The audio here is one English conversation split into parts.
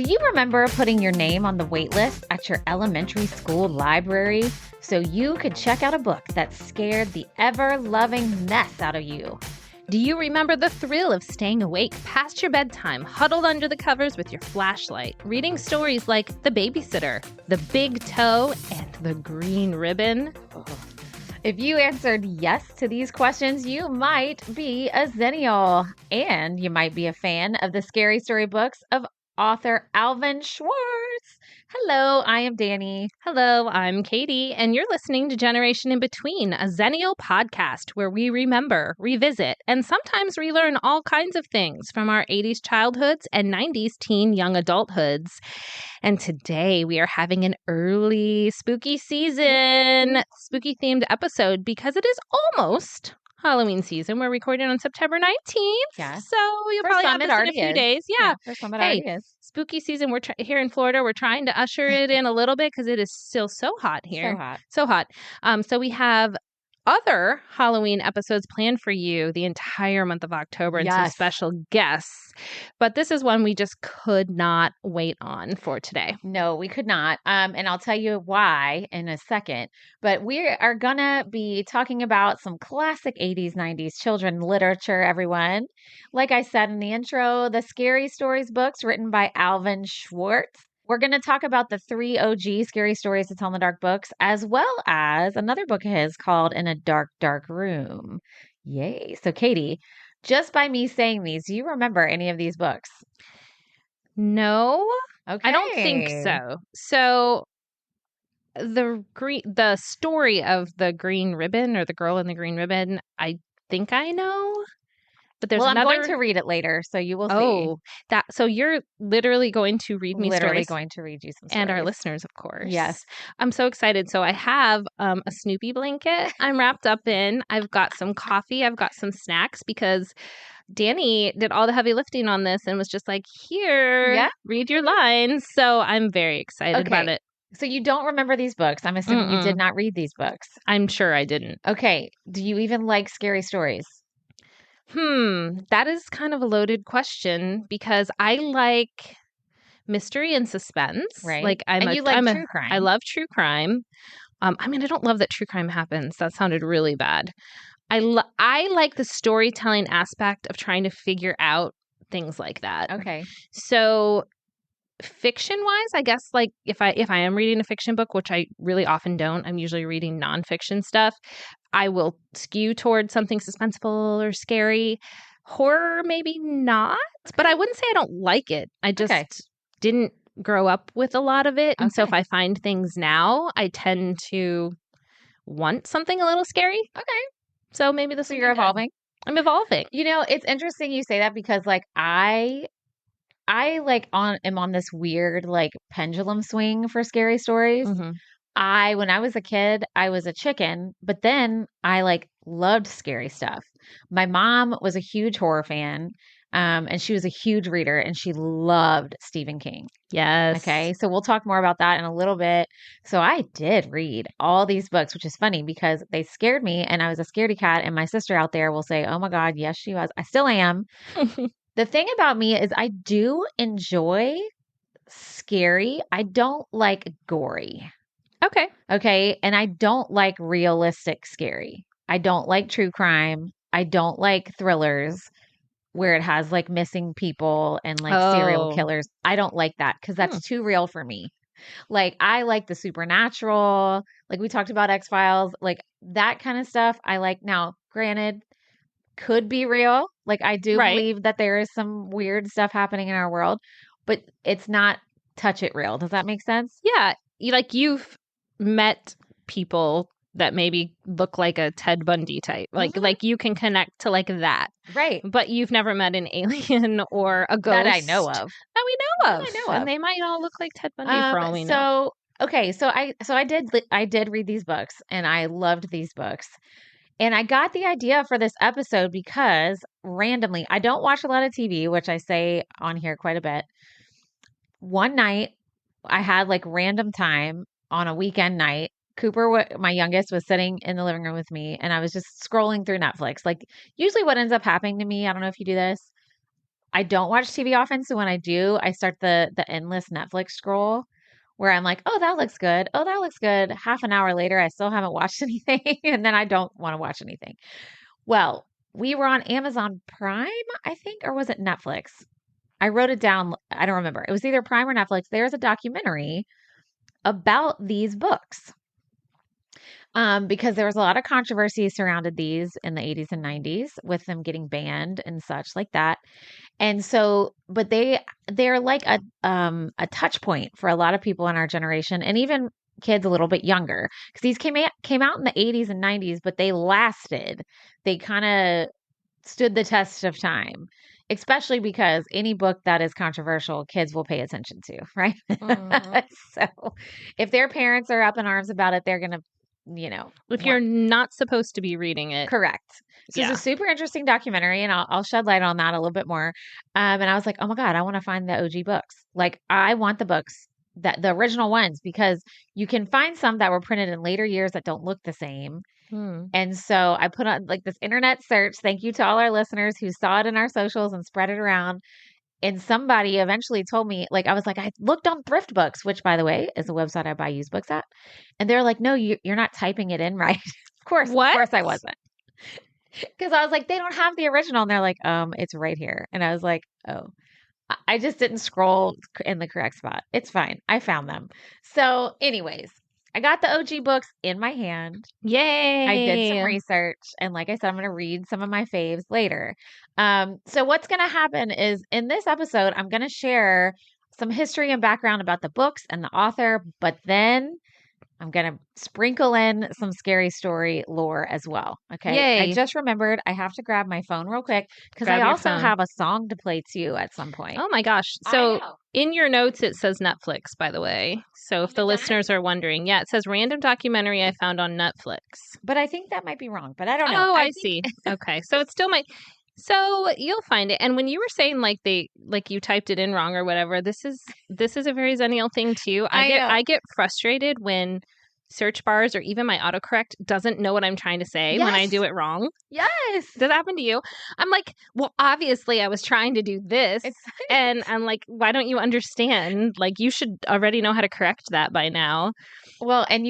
Do you remember putting your name on the wait list at your elementary school library so you could check out a book that scared the ever-loving mess out of you? Do you remember the thrill of staying awake past your bedtime, huddled under the covers with your flashlight, reading stories like The Babysitter, The Big Toe, and The Green Ribbon? If you answered yes to these questions, you might be a Xennial, and you might be a fan of the scary story books of author Alvin Schwartz. Hello, I am Danny. Hello, I'm Katie, and you're listening to Generation in Between, a Xennial podcast where we remember, revisit, and sometimes relearn all kinds of things from our 80s childhoods and 90s teen young adulthoods. And today we are having an early spooky season, spooky themed episode because it is almost Halloween season. We're recording on September 19th. Yeah. So you'll probably have this in a few days. Yeah. For some it already is. Spooky season. We're here in Florida. We're trying to usher it in a little bit because it is still so hot here. So hot. So we have other Halloween episodes planned for you the entire month of October and some special guests. But this is one we just could not wait on for today. No, we could not. And I'll tell you why in a second. But we are going to be talking about some classic 80s, 90s children literature, everyone. Like I said in the intro, the Scary Stories books written by Alvin Schwartz. We're going to talk about the 3 OG Scary Stories to Tell in the Dark books, as well as another book of his called In a Dark, Dark Room. Yay. So, Katie, just by me saying these, do you remember any of these books? No. Okay. I don't think so. So, the story of the green ribbon or the girl in the green ribbon, I think I know. But there's I'm going to read it later, so you will see. So you're literally going to read me stories. Literally going to read you some stories. And our listeners, of course. Yes. I'm so excited. So I have a Snoopy blanket I'm wrapped up in. I've got some coffee. I've got some snacks because Danny did all the heavy lifting on this and was just like, here, read your lines. So I'm very excited about it. So you don't remember these books. I'm assuming you did not read these books. I'm sure I didn't. Okay. Do you even like scary stories? That is kind of a loaded question because I like mystery and suspense. Right. Like you like true crime. I love true crime. I don't love that true crime happens. That sounded really bad. I like the storytelling aspect of trying to figure out things like that. Okay. So fiction-wise, I guess, like if I am reading a fiction book, which I really often don't, I'm usually reading nonfiction stuff. I will skew towards something suspenseful or scary. Horror, maybe not, but I wouldn't say I don't like it. I just didn't grow up with a lot of it. And so if I find things now, I tend to want something a little scary. Okay. So maybe this will be you're evolving? I'm evolving. You know, it's interesting you say that because like I am on this weird like pendulum swing for scary stories. Mm-hmm. When I was a kid, I was a chicken, but then I like loved scary stuff. My mom was a huge horror fan, and she was a huge reader and she loved Stephen King. Yes. Okay. So we'll talk more about that in a little bit. So I did read all these books, which is funny because they scared me and I was a scaredy cat. And my sister out there will say, oh my God, yes, she was. I still am. The thing about me is I do enjoy scary. I don't like gory. Okay. And I don't like realistic scary. I don't like true crime. I don't like thrillers where it has like missing people and like serial killers. I don't like that because that's too real for me. Like I like the supernatural. Like we talked about X-Files, like that kind of stuff. I like. Now, granted, could be real. Like I do believe that there is some weird stuff happening in our world, but it's not touch it real. Does that make sense? Yeah. You've met people that maybe look like a Ted Bundy type. Like you can connect to like that. Right. But you've never met an alien or a ghost. That I know of. That we know of. And they might all look like Ted Bundy for all we know. So I did read these books and I loved these books. And I got the idea for this episode because randomly, I don't watch a lot of TV, which I say on here quite a bit. One night I had like random time on a weekend night. Cooper, my youngest, was sitting in the living room with me and I was just scrolling through Netflix. Like usually what ends up happening to me, I don't know if you do this. I don't watch TV often, so when I do, I start the endless Netflix scroll where I'm like, "Oh, that looks good. Oh, that looks good." Half an hour later, I still haven't watched anything, and then I don't want to watch anything. Well, we were on Amazon Prime, I think, or was it Netflix? I wrote it down. I don't remember. It was either Prime or Netflix. There's a documentary about these books. Because there was a lot of controversy surrounded these in the 80s and 90s with them getting banned and such like that. And so, but they're like a touch point for a lot of people in our generation and even kids a little bit younger because these came out in the 80s and 90s, but they lasted. They kind of stood the test of time, especially because any book that is controversial, kids will pay attention to, right? So if their parents are up in arms about it, they're going to, if you're not supposed to be reading it. Correct. So it's a super interesting documentary, and I'll shed light on that a little bit more. And I was like, oh my God, I want to find the OG books. Like, I want the books, that the original ones, because you can find some that were printed in later years that don't look the same. And so I put on like this internet search. Thank you to all our listeners who saw it in our socials and spread it around. And somebody eventually told me, like, I was like, I looked on Thrift Books, which, by the way, is a website I buy used books at. And they're like, no, you're not typing it in right. Of course I wasn't. Because I was like, they don't have the original. And they're like, it's right here. And I was like, oh, I just didn't scroll in the correct spot. It's fine. I found them. So anyways, I got the OG books in my hand. Yay. I did some research. And like I said, I'm going to read some of my faves later. So what's going to happen is in this episode, I'm going to share some history and background about the books and the author, but then I'm going to sprinkle in some scary story lore as well. Okay. Yay. I just remembered I have to grab my phone real quick because I also have a song to play to you at some point. Oh my gosh. So in your notes, it says Netflix, by the way. So if the listeners are wondering, it says random documentary I found on Netflix. But I think that might be wrong, but I don't know. Oh, I see. Okay. So it still might. So you'll find it. And when you were saying like you typed it in wrong or whatever, this is a very Xennial thing too. I get frustrated when search bars or even my autocorrect doesn't know what I'm trying to say when I do it wrong. Yes. Does that happen to you? I'm like, well, obviously I was trying to do this. And I'm like, why don't you understand? Like, you should already know how to correct that by now. Well, and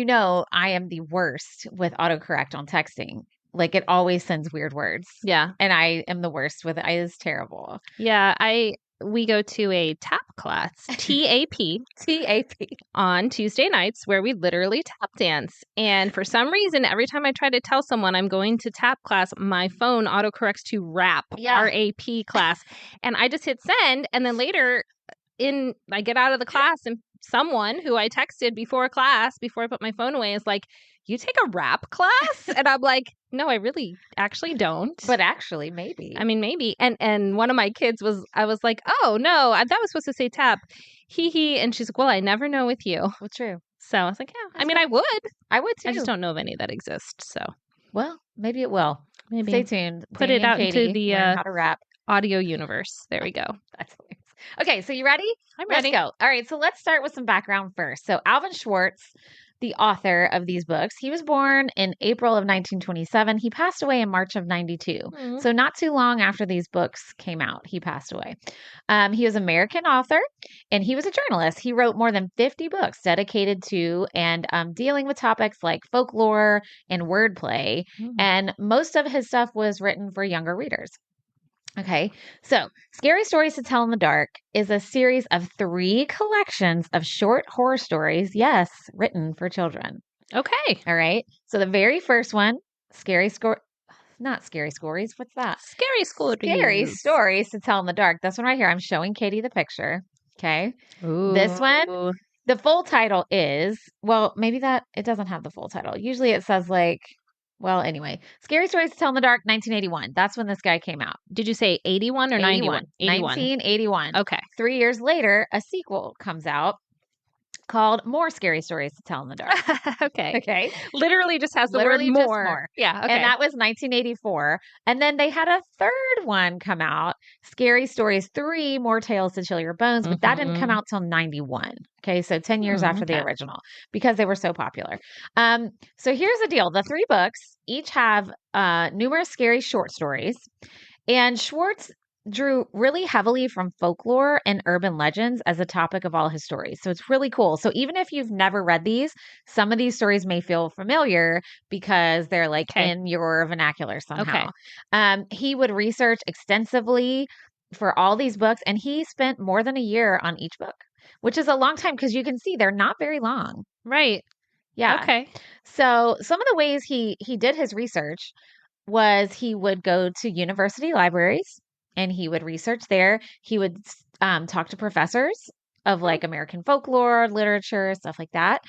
I am the worst with autocorrect on texting. Like, it always sends weird words. Yeah. And I am the worst with it. It's terrible. Yeah. We go to a tap class, TAP, on Tuesday nights where we literally tap dance. And for some reason, every time I try to tell someone I'm going to tap class, my phone autocorrects to rap, RAP class. And I just hit send. And then later I get out of the class and someone who I texted before class, before I put my phone away, is like, you take a rap class? And I'm like, no, I really actually don't. But actually, maybe. I mean, maybe. And one of my kids I was like, oh, no, that was supposed to say tap. He. And she's like, well, I never know with you. Well, true. So I was like, yeah, I mean, I would. I would too. I just don't know of any that exist. So. Well, maybe it will. Maybe. Stay tuned. Put it out into the how to rap. audio universe. There we go. That's hilarious. Okay, so you ready? I'm ready. Let's go. All right, so let's start with some background first. So Alvin Schwartz, the author of these books, he was born in April of 1927. He passed away in March of 92. Mm-hmm. So not too long after these books came out, he passed away. He was an American author, and he was a journalist. He wrote more than 50 books dedicated to and dealing with topics like folklore and wordplay. Mm-hmm. And most of his stuff was written for younger readers. Okay, so Scary Stories to Tell in the Dark is a series of 3 collections of short horror stories, written for children. Okay. All right, so the very first one, not Scary Stories, what's that? Scary Stories to Tell in the Dark. This one right here, I'm showing Katie the picture, okay? Ooh. This one, the full title is, well, maybe it doesn't have the full title. Usually it says anyway, Scary Stories to Tell in the Dark, 1981. That's when this guy came out. Did you say 81 or 91? 1981. Okay. 3 years later, a sequel comes out called More Scary Stories to Tell in the Dark. Okay. Literally just has the word more. Yeah. Okay. And that was 1984. And then they had a third one come out, Scary Stories 3, More Tales to Chill Your Bones, but that didn't come out till 91. Okay. So 10 years after the original because they were so popular. So here's the deal. The 3 books each have numerous scary short stories. And Schwartz drew really heavily from folklore and urban legends as the topic of all his stories. So it's really cool. So even if you've never read these, some of these stories may feel familiar because they're like Okay. in your vernacular Okay. somehow. He would research extensively for all these books, and he spent more than a year on each book, which is a long time because you can see they're not very long. Right. Yeah. Okay. So some of the ways he did his research was he would go to university libraries and he would research there. He would talk to professors of like American folklore, literature, stuff like that.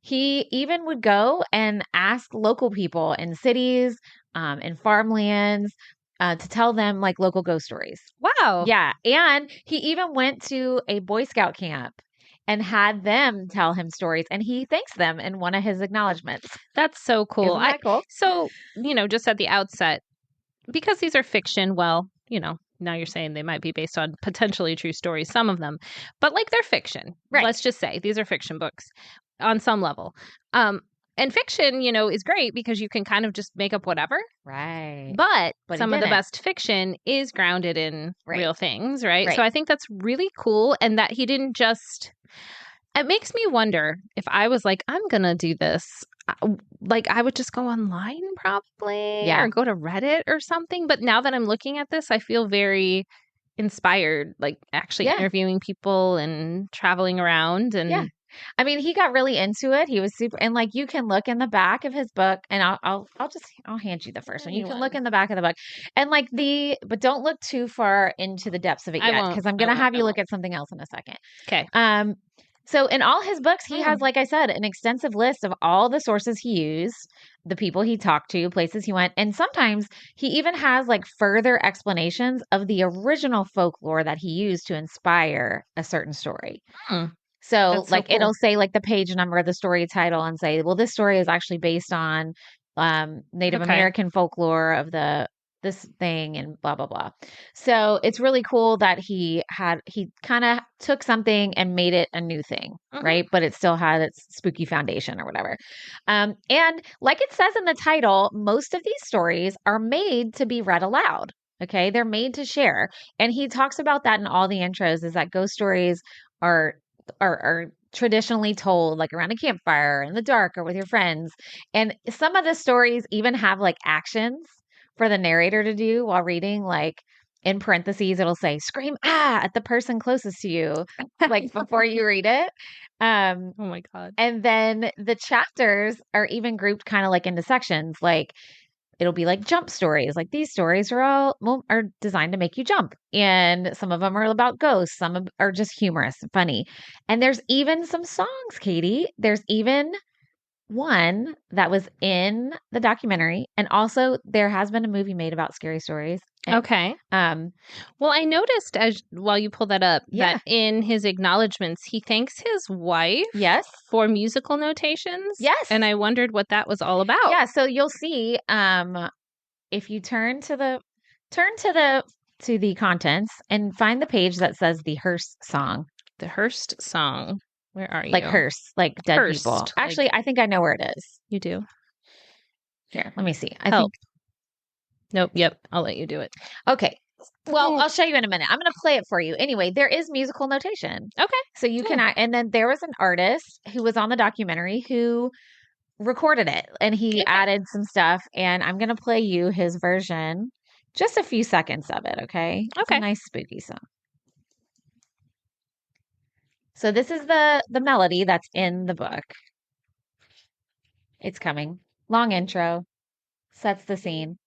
He even would go and ask local people in cities, in farmlands, to tell them like local ghost stories. Wow. Yeah. And he even went to a Boy Scout camp and had them tell him stories. And he thanks them in one of his acknowledgments. That's so cool. Isn't that cool? So, just at the outset, because these are fiction, well, now you're saying they might be based on potentially true stories, some of them, but like they're fiction. Right. Let's just say these are fiction books on some level. And fiction, is great because you can kind of just make up whatever. Right. But But he some of the didn't. best fiction is grounded in Right. real things, right? Right. So I think that's really cool. And that he didn't just, it makes me wonder if I was like, I'm going to do this. Like I would just go online probably Yeah. or go to Reddit or something. But now that I'm looking at this, I feel very inspired, like actually Yeah. interviewing people and traveling around. And Yeah. I mean, he got really into it. He was super, and like you can look in the back of his book, and I'll hand you the first one. You can look in the back of the book, and like but don't look too far into the depths of it I yet, won't. because I'm gonna have you look at something else in a second. Okay. So in all his books, he has, like I said, an extensive list of all the sources he used, the people he talked to, places he went, and sometimes he even has like further explanations of the original folklore that he used to inspire a certain story. So That's so like cool. it'll say like the page number of the story title and say, well, this story is actually based on Native American folklore of this thing and blah blah blah. So it's really cool that he kind of took something and made it a new thing, right? But it still had its spooky foundation or whatever. And like it says in the title, most of these stories are made to be read aloud. Okay, they're made to share, and he talks about that in all the intros. Is that ghost stories are traditionally told like around a campfire in the dark or with your friends. And some of the stories even have like actions for the narrator to do while reading, like in parentheses, it'll say scream at the person closest to you, like before you read it. Oh my God. And then the chapters are even grouped kind of like into sections, like it'll be like jump stories. Like these stories are designed to make you jump. And some of them are about ghosts. Some are just humorous and funny. And there's even some songs, Katie. There's even one that was in the documentary. And also there has been a movie made about scary stories. Okay. Well, I noticed while you pull that up that in his acknowledgments, he thanks his wife for musical notations. Yes. And I wondered what that was all about. Yeah. So you'll see, if you turn to the contents and find the page that says the hearse song. The Hearst song. Where are you? Like hearse, like dead Hearst, people. Actually, I think I know where it is. You do? Here, let me see. Help. Nope. Yep. I'll let you do it. Okay. Well, I'll show you in a minute. I'm going to play it for you. Anyway, there is musical notation. Okay. So you can, and then there was an artist who was on the documentary who recorded it and he added some stuff, and I'm going to play you his version, just a few seconds of it. Okay. It's a nice spooky song. So this is the melody that's in the book. It's coming. Long intro. Sets the scene.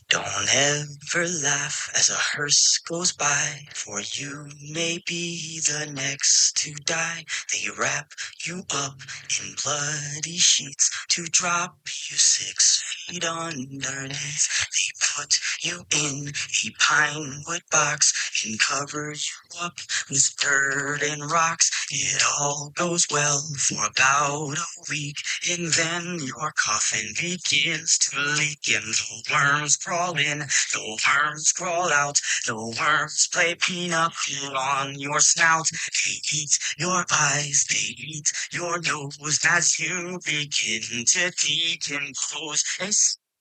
Don't ever laugh as a hearse goes by, for you may be the next to die. They wrap you up in bloody sheets to drop you 6 feet underneath. They put you in a pine wood box and cover you up with dirt and rocks. It all goes well for about a week, and then your coffin begins to leak, and the worms crawl in, the worms crawl out, the worms play pinochle on your snout. They eat your eyes, they eat your nose as you begin to decompose. They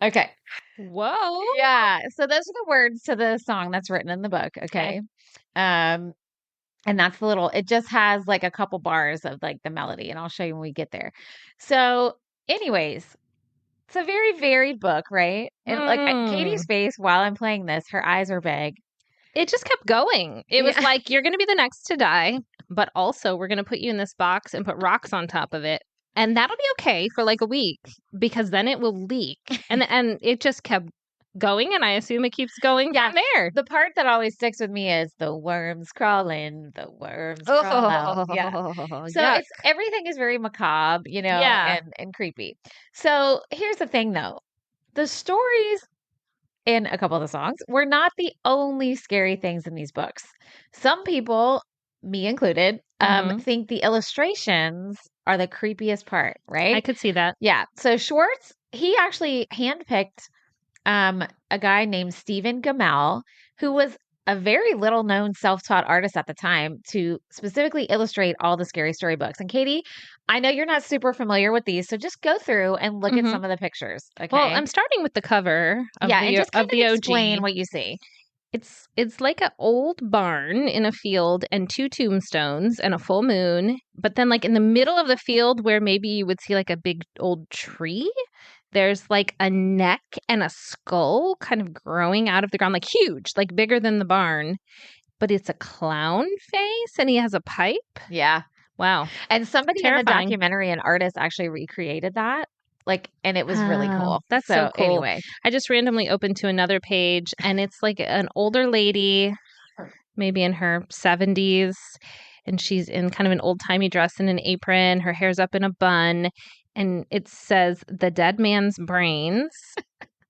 Okay. Whoa. Yeah. So those are the words to the song that's written in the book. Okay. And that's the little, it just has like a couple bars of like the melody, and I'll show you when we get there. So, anyways, it's a very varied book, right? And like Katie's face while I'm playing this, her eyes are big. It just kept going. It was Yeah. like, you're going to be the next to die, but also we're going to put you in this box and put rocks on top of it. And that'll be okay for like a week, because then it will leak. And it just kept going, and I assume it keeps going Yeah. from there. The part that always sticks with me is the worms crawl in, the worms crawl out. Yeah. So yuck. everything is very macabre, you know, Yeah. and creepy. So here's the thing though. The stories in a couple of the songs were not the only scary things in these books. Some people, me included, think the illustrations are the creepiest part, right? I could see that. Yeah. So Schwartz, he actually handpicked a guy named Stephen Gamal, who was a very little known self-taught artist at the time, to specifically illustrate all the scary storybooks. And Katie, I know you're not super familiar with these, so just go through and look at some of the pictures. Okay. Well, I'm starting with the cover of and just kind of the of OG. explain what you see. It's like an old barn in a field and two tombstones and a full moon. But then like in the middle of the field, where maybe you would see like a big old tree, there's like a neck and a skull kind of growing out of the ground, like huge, like bigger than the barn. But it's a clown face, and he has a pipe. Yeah. Wow. And somebody in the Terrifying. documentary, an artist, actually recreated that. Like, and it was really cool. That's so cool. Anyway, I just randomly opened to another page, and it's like an older lady, maybe in her 70s, and she's in kind of an old-timey dress and an apron. Her hair's up in a bun, and it says "The Dead Man's Brains,"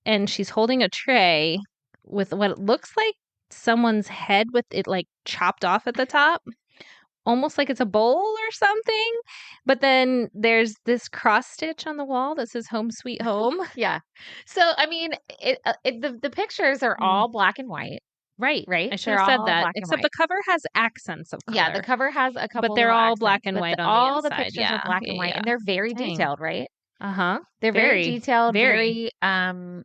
and she's holding a tray with what looks like someone's head with it like chopped off at the top. Almost like it's a bowl or something. But then there's this cross stitch on the wall that says "Home Sweet Home." yeah. So, I mean, the pictures are all black and white. Right. Right. I should They're have said all that. black and Except white. the cover has accents of color. Yeah, the cover has a couple, but they're little all accents, black and but white on all the the inside. pictures Yeah. are black and white, and they're very Dang. detailed, right? Uh-huh. They're very detailed, very. very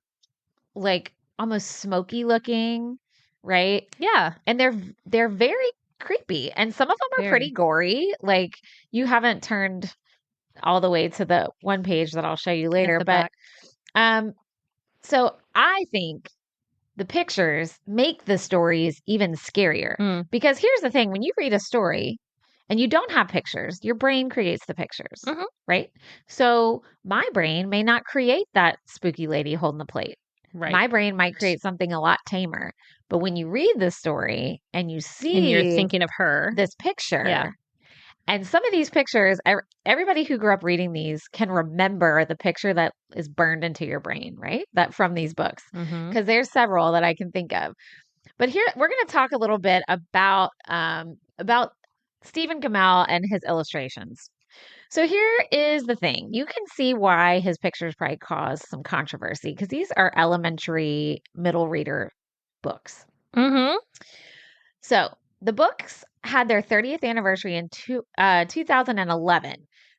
like almost smoky looking, right? Yeah. And they're very creepy, and some of them are pretty gory. Like, you haven't turned all the way to the one page that I'll show you later, but so I think the pictures make the stories even scarier, because here's the thing: when you read a story and you don't have pictures, your brain creates the pictures, right? So my brain may not create that spooky lady holding the plate. Right. My brain might create something a lot tamer. But when you read the story and you see, and you're thinking of her, this picture, and some of these pictures, everybody who grew up reading these can remember the picture that is burned into your brain, right? That from these books, because there's several that I can think of. But here we're going to talk a little bit about Stephen Gamal and his illustrations. So here is the thing. You can see why his pictures probably cause some controversy, because these are elementary middle reader books. So the books had their 30th anniversary in 2011.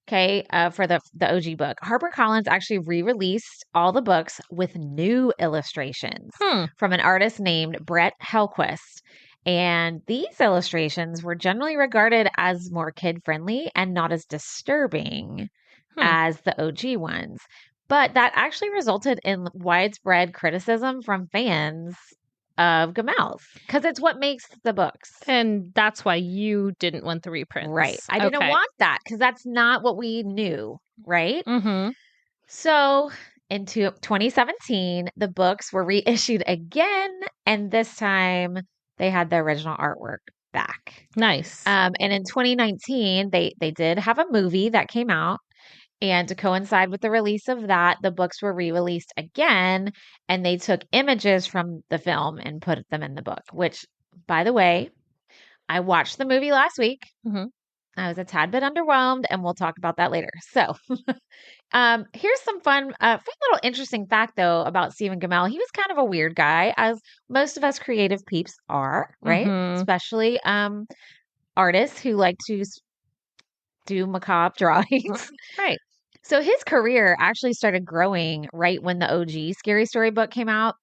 Okay, for the OG book. HarperCollins actually re-released all the books with new illustrations from an artist named Brett Hellquist. And these illustrations were generally regarded as more kid-friendly and not as disturbing as the OG ones. But that actually resulted in widespread criticism from fans of Gamal's, because it's what makes the books. And that's why you didn't want the reprints. Right. I didn't want that, because that's not what we knew, right? So into 2017, the books were reissued again, and this time they had the original artwork back. Nice. And in 2019, they did have a movie that came out. And to coincide with the release of that, the books were re-released again, and they took images from the film and put them in the book, which, by the way, I watched the movie last week. I was a tad bit underwhelmed, and we'll talk about that later. So here's some fun little interesting fact, though, about Stephen Gamal. He was kind of a weird guy, as most of us creative peeps are, right? Especially artists who like to do macabre drawings. Right. So his career actually started growing right when the OG Scary Story book came out.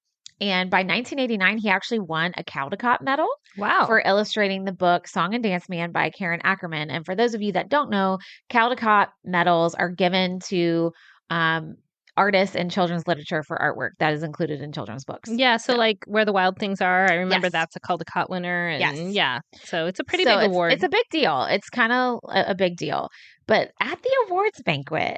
And by 1989, he actually won a Caldecott Medal Wow. for illustrating the book Song and Dance Man by Karen Ackerman. And for those of you that don't know, Caldecott medals are given to artists in children's literature for artwork that is included in children's books. Yeah, so like Where the Wild Things Are, I remember Yes. that's a Caldecott winner. And Yes. yeah, so it's a pretty big award. It's a big deal. It's kind of a big deal. But at the awards banquet,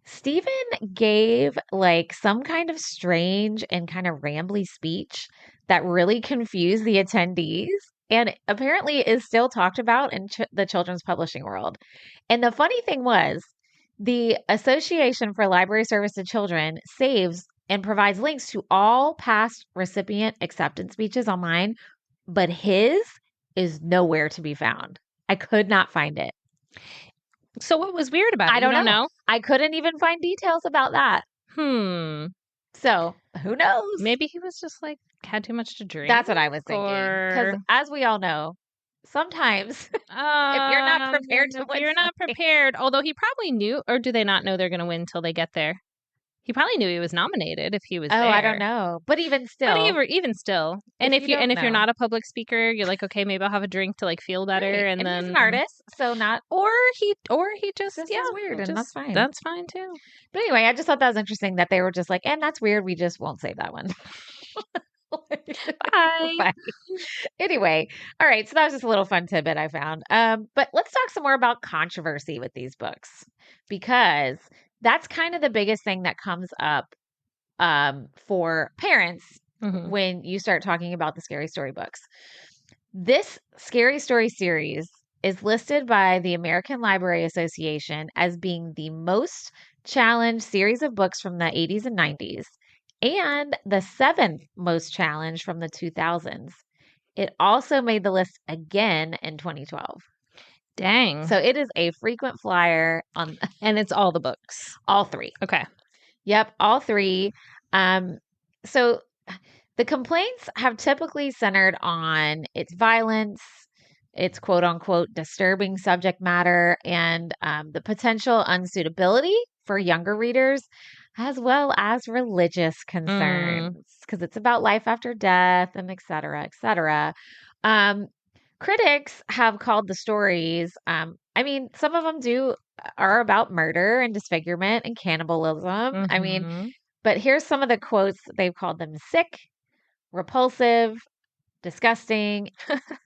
Stephen gave like some kind of strange and kind of rambly speech that really confused the attendees and apparently is still talked about in the children's publishing world. And the funny thing was, the Association for Library Service to Children saves and provides links to all past recipient acceptance speeches online, but his is nowhere to be found. I could not find it. So what was weird about it? I don't know. I couldn't even find details about that. So who knows? Maybe he was just like had too much to drink. That's what I was thinking. Because as we all know, sometimes if you're not prepared to win, you're not prepared. Although he probably knew, or do they not know they're going to win until they get there? He probably knew he was nominated if he was there. I don't know. But even still. Even still. And if you're not a public speaker, you're like, okay, maybe I'll have a drink to like feel better. Right. And then he's an artist, so not or he just is weird, and that's fine. That's fine too. But anyway, I just thought that was interesting that they were just like, and that's weird, we just won't save that one. Bye. Bye. Anyway, all right. So that was just a little fun tidbit I found. But let's talk some more about controversy with these books, because that's kind of the biggest thing that comes up for parents when you start talking about the Scary Story books. This Scary Story series is listed by the American Library Association as being the most challenged series of books from the 80s and 90s, and the 7th most challenged from the 2000s. It also made the list again in 2012. Dang. So it is a frequent flyer on, and it's all the books. All 3. Okay. Yep, all 3. So the complaints have typically centered on its violence, its quote unquote disturbing subject matter, and the potential unsuitability for younger readers, as well as religious concerns, because it's about life after death and et cetera, et cetera. Critics have called the stories, I mean, some of them are about murder and disfigurement and cannibalism. I mean, but here's some of the quotes. They've called them sick, repulsive, disgusting,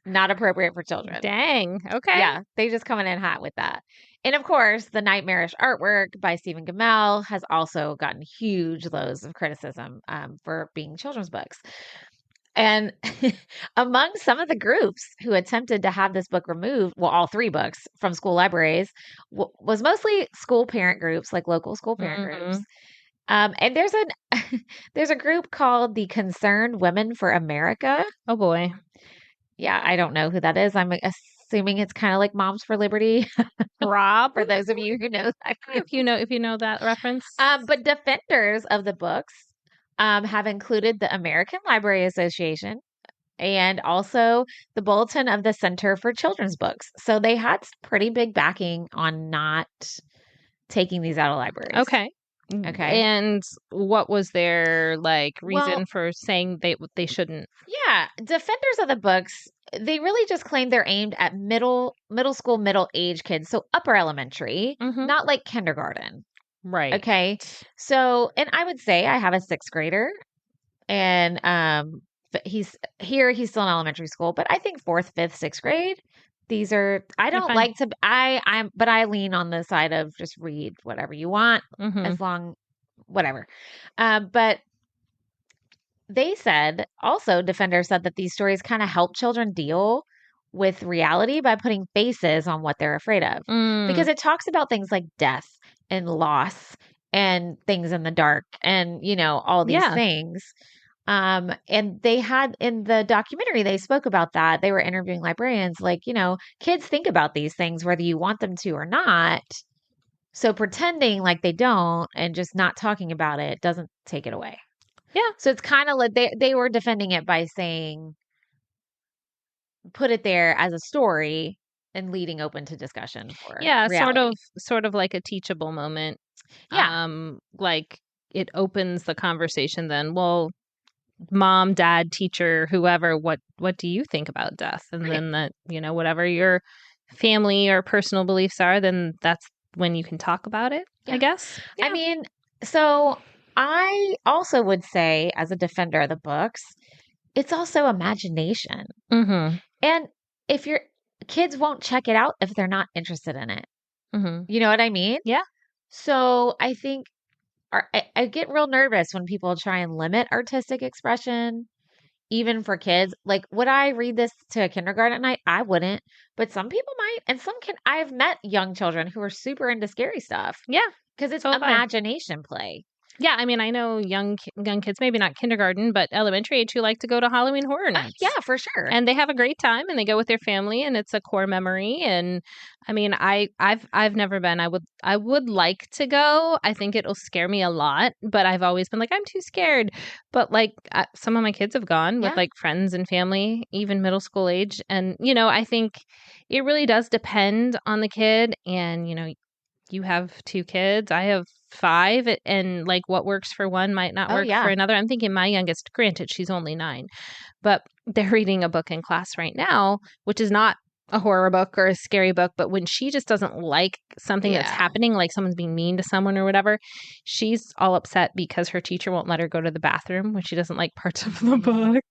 not appropriate for children. Dang. Okay. Yeah, they just coming in hot with that. And of course, the nightmarish artwork by Stephen Gammell has also gotten huge loads of criticism for being children's books. And among some of the groups who attempted to have this book removed, well, all 3 books from school libraries, was mostly school parent groups, like local school parent groups. And there's a group called the Concerned Women for America. Oh boy. Yeah, I don't know who that is. I'm assuming it's kind of like Moms for Liberty. Rob, for those of you who know that group. If you know that reference. But defenders of the books have included the American Library Association and also the Bulletin of the Center for Children's Books. So they had pretty big backing on not taking these out of libraries. Okay. And what was their reason for saying they shouldn't? Yeah, defenders of the books, they really just claim they're aimed at middle school, middle age kids, so upper elementary, not like kindergarten. Right. Okay. So, and I would say I have a 6th grader, and but he's still in elementary school, but I think 4th, 5th, 6th grade. These are, I don't like to, but I lean on the side of just read whatever you want, as long, whatever. But they said, also defenders said that these stories kind of help children deal with reality by putting faces on what they're afraid of. Because it talks about things like death and loss and things in the dark and, all these things. And they had in the documentary, they spoke about that. They were interviewing librarians, kids think about these things, whether you want them to or not. So pretending like they don't and just not talking about it doesn't take it away. Yeah. So it's kind of like they were defending it by saying, put it there as a story and leading open to discussion. For reality. sort of like a teachable moment. Yeah. Like it opens the conversation then. Well, mom, dad, teacher, whoever, what do you think about death? And Right. then that, whatever your family or personal beliefs are, then that's when you can talk about it, I guess. I mean, so I also would say, as a defender of the books, it's also imagination. Mm-hmm. And if your kids won't check it out if they're not interested in it. Mm-hmm. You know what I mean? Yeah. So I think I get real nervous when people try and limit artistic expression, even for kids. Like, would I read this to a kindergarten at night? I wouldn't, but some people might. And I've met young children who are super into scary stuff. Yeah. Because it's So have I. imagination play. Yeah, I mean, I know young kids, maybe not kindergarten, but elementary age, who like to go to Halloween Horror Nights. Yeah, for sure. And they have a great time, and they go with their family, and it's a core memory. And I mean, I've never been. I would like to go. I think it'll scare me a lot, but I've always been like, I'm too scared. But like some of my kids have gone with like friends and family, even middle school age, and I think it really does depend on the kid. And you have 2 kids. I have 5, and like what works for one might not work for another. I'm thinking my youngest, granted, she's only 9, but they're reading a book in class right now, which is not a horror book or a scary book, but when she just doesn't like something that's happening, like someone's being mean to someone or whatever, she's all upset because her teacher won't let her go to the bathroom when she doesn't like parts of the book.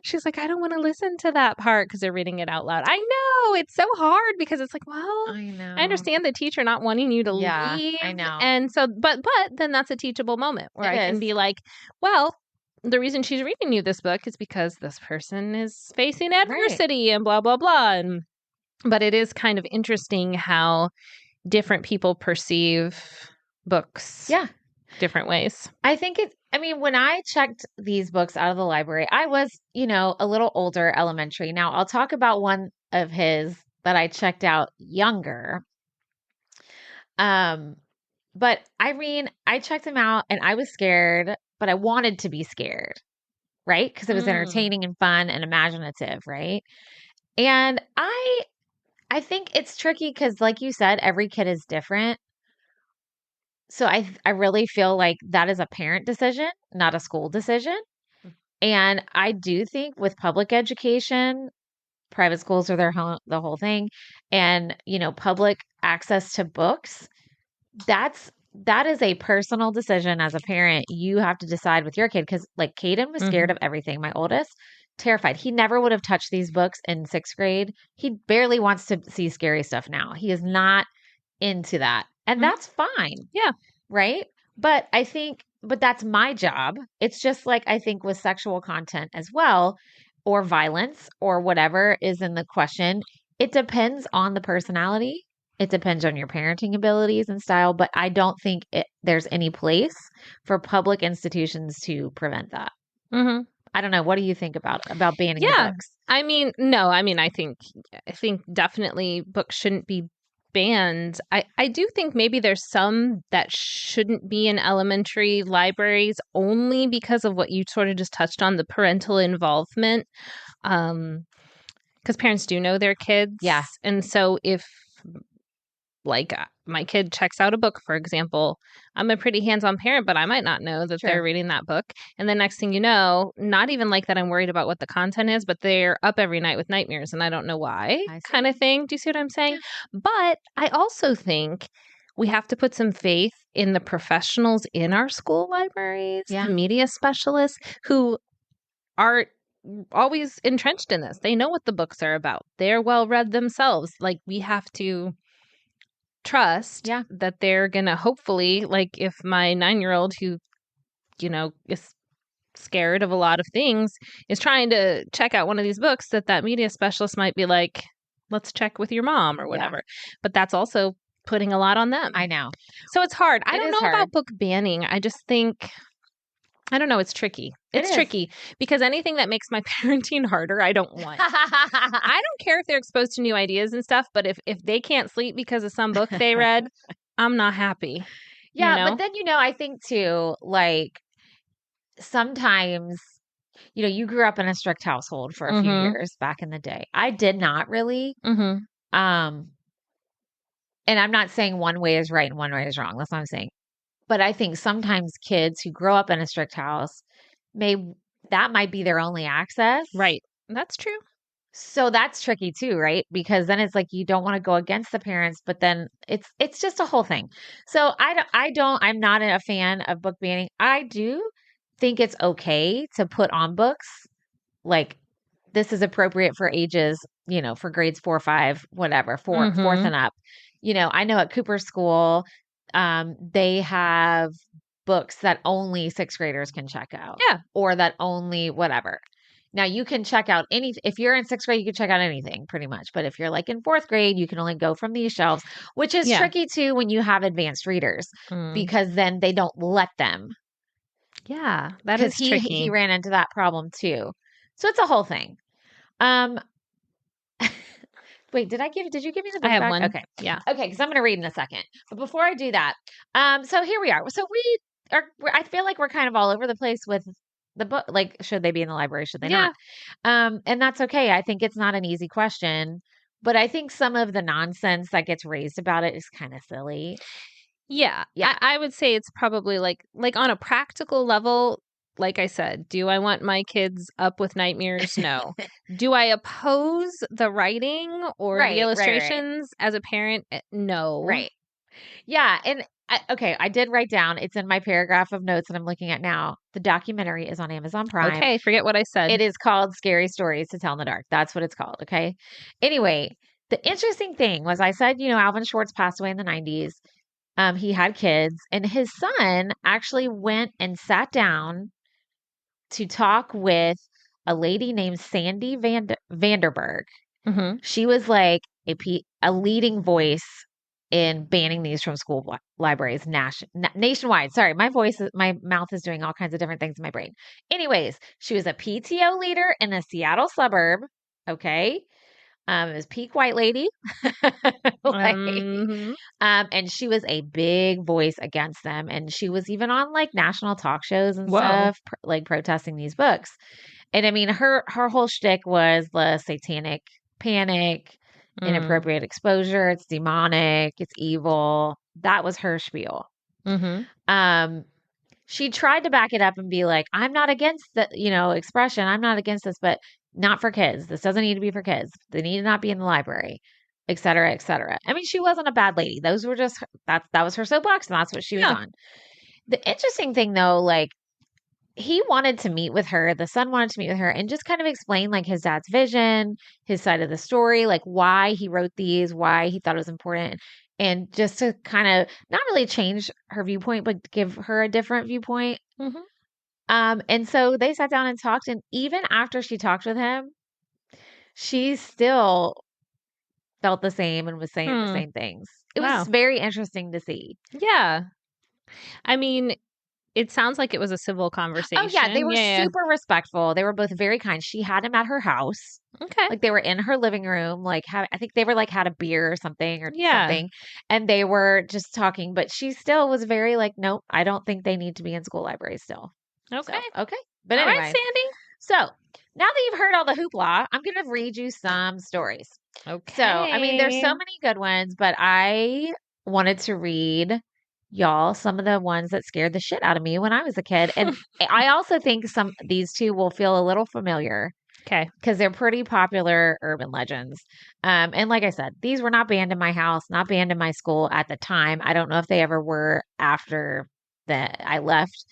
She's like, I don't want to listen to that part because they're reading it out loud. I know, it's so hard because it's like, well, I know. I understand the teacher not wanting you to leave. I know. And so, but then that's a teachable moment where I can be like, well, the reason she's reading you this book is because this person is facing adversity and blah, blah, blah. But it is kind of interesting how different people perceive books different ways. I think when I checked these books out of the library, I was, a little older, elementary. Now, I'll talk about one of his that I checked out younger. But I checked him out and I was scared, but I wanted to be scared, right? Because it was entertaining and fun and imaginative, right? And I think it's tricky because, like you said, every kid is different. So I really feel like that is a parent decision, not a school decision. And I do think with public education, private schools are the whole thing, and public access to books, that is a personal decision as a parent. You have to decide with your kid, because like Caden was scared of everything. My oldest, terrified. He never would have touched these books in 6th grade. He barely wants to see scary stuff now. He is not into that. And that's fine. Yeah. Right? But that's my job. It's just like I think with sexual content as well, or violence or whatever is in the question. It depends on the personality. It depends on your parenting abilities and style, but I don't think there's any place for public institutions to prevent that. Mm-hmm. I don't know. What do you think about banning the books? I mean, no. I mean, I think definitely books shouldn't be banned. I do think maybe there's some that shouldn't be in elementary libraries only because of what you sort of just touched on, the parental involvement. Because parents do know their kids. Yeah. And so if like my kid checks out a book, for example, I'm a pretty hands-on parent, but I might not know that they're reading that book. And the next thing you know, not even like that I'm worried about what the content is, but they're up every night with nightmares and I don't know why, kind of thing. Do you see what I'm saying? Yeah. But I also think we have to put some faith in the professionals in our school libraries, the media specialists who are always entrenched in this. They know what the books are about. They're well-read themselves. Like, we have to trust that they're gonna hopefully, like, if my 9-year-old who is scared of a lot of things is trying to check out one of these books, that media specialist might be like, let's check with your mom or whatever. But that's also putting a lot on them. I know. So it's hard. I don't know about book banning. I just think, I don't know. It's tricky. It's tricky because anything that makes my parenting harder, I don't want. I don't care if they're exposed to new ideas and stuff, but if they can't sleep because of some book they read, I'm not happy. Yeah, but then, I think too, like sometimes, you grew up in a strict household for a few years back in the day. I did not really. and I'm not saying one way is right and one way is wrong. That's what I'm saying. But I think sometimes kids who grow up in a strict house that might be their only access. Right. That's true. So that's tricky too, right? Because then it's like you don't want to go against the parents, but then it's just a whole thing. So I'm not a fan of book banning. I do think it's okay to put on books like this is appropriate for ages, for grades 4, 5, whatever, fourth and up. I know at Cooper School, they have books that only 6th graders can check out. Yeah. Or that only whatever. Now you can check out if you're in 6th grade, you can check out anything pretty much. But if you're like in 4th grade, you can only go from these shelves, which is tricky too when you have advanced readers because then they don't let them. Yeah, that is tricky. He ran into that problem too. So it's a whole thing. Wait, did you give me the book I have back? one. Okay. Yeah. Okay, because I'm going to read in a second. But before I do that, so here we are. So I feel like we're kind of all over the place with the book. Like, should they be in the library? Should they not? And that's okay. I think it's not an easy question, but I think some of the nonsense that gets raised about it is kind of silly. Yeah. I would say it's probably like on a practical level. Like I said, do I want my kids up with nightmares? No. Do I oppose the writing or the illustrations as a parent? No. Right. Yeah. And I did write down, it's in my paragraph of notes that I'm looking at now. The documentary is on Amazon Prime. Okay. Forget what I said. It is called Scary Stories to Tell in the Dark. That's what it's called. Okay. Anyway, the interesting thing was I said, Alvin Schwartz passed away in the 90s. He had kids and his son actually went and sat down to talk with a lady named Sandy Vanderberg. Mm-hmm. She was like a leading voice in banning these from school libraries nationwide. Sorry, my mouth is doing all kinds of different things in my brain. Anyways, she was a PTO leader in a Seattle suburb. Okay. It was peak white lady. And she was a big voice against them. And she was even on like national talk shows and stuff, like protesting these books. And I mean, her whole shtick was the satanic panic, inappropriate exposure. It's demonic. It's evil. That was her spiel. Mm-hmm. She tried to back it up and be like, I'm not against the, expression. I'm not against this, but not for kids. This doesn't need to be for kids. They need to not be in the library, et cetera, et cetera. I mean, she wasn't a bad lady. Those were just, that was her soapbox and that's what she was on. The interesting thing though, like he wanted to meet with her, the son wanted to meet with her and just kind of explain like his dad's vision, his side of the story, like why he wrote these, why he thought it was important. And just to kind of not really change her viewpoint, but give her a different viewpoint. Mm-hmm. And so they sat down and talked. And even after she talked with him, she still felt the same and was saying the same things. It was very interesting to see. Yeah. I mean, it sounds like it was a civil conversation. Oh, yeah. They were super respectful. They were both very kind. She had him at her house. Okay. Like they were in her living room. Like I think they were like had a beer or something something. And they were just talking. But she still was very like, nope, I don't think they need to be in school libraries still. Okay. So, okay. But anyway. All right, Sandy. So now that you've heard all the hoopla, I'm going to read you some stories. Okay. So, I mean, there's so many good ones, but I wanted to read y'all some of the ones that scared the shit out of me when I was a kid. And I also think these two will feel a little familiar. Okay. Because they're pretty popular urban legends. And like I said, these were not banned in my house, not banned in my school at the time. I don't know if they ever were after that I left.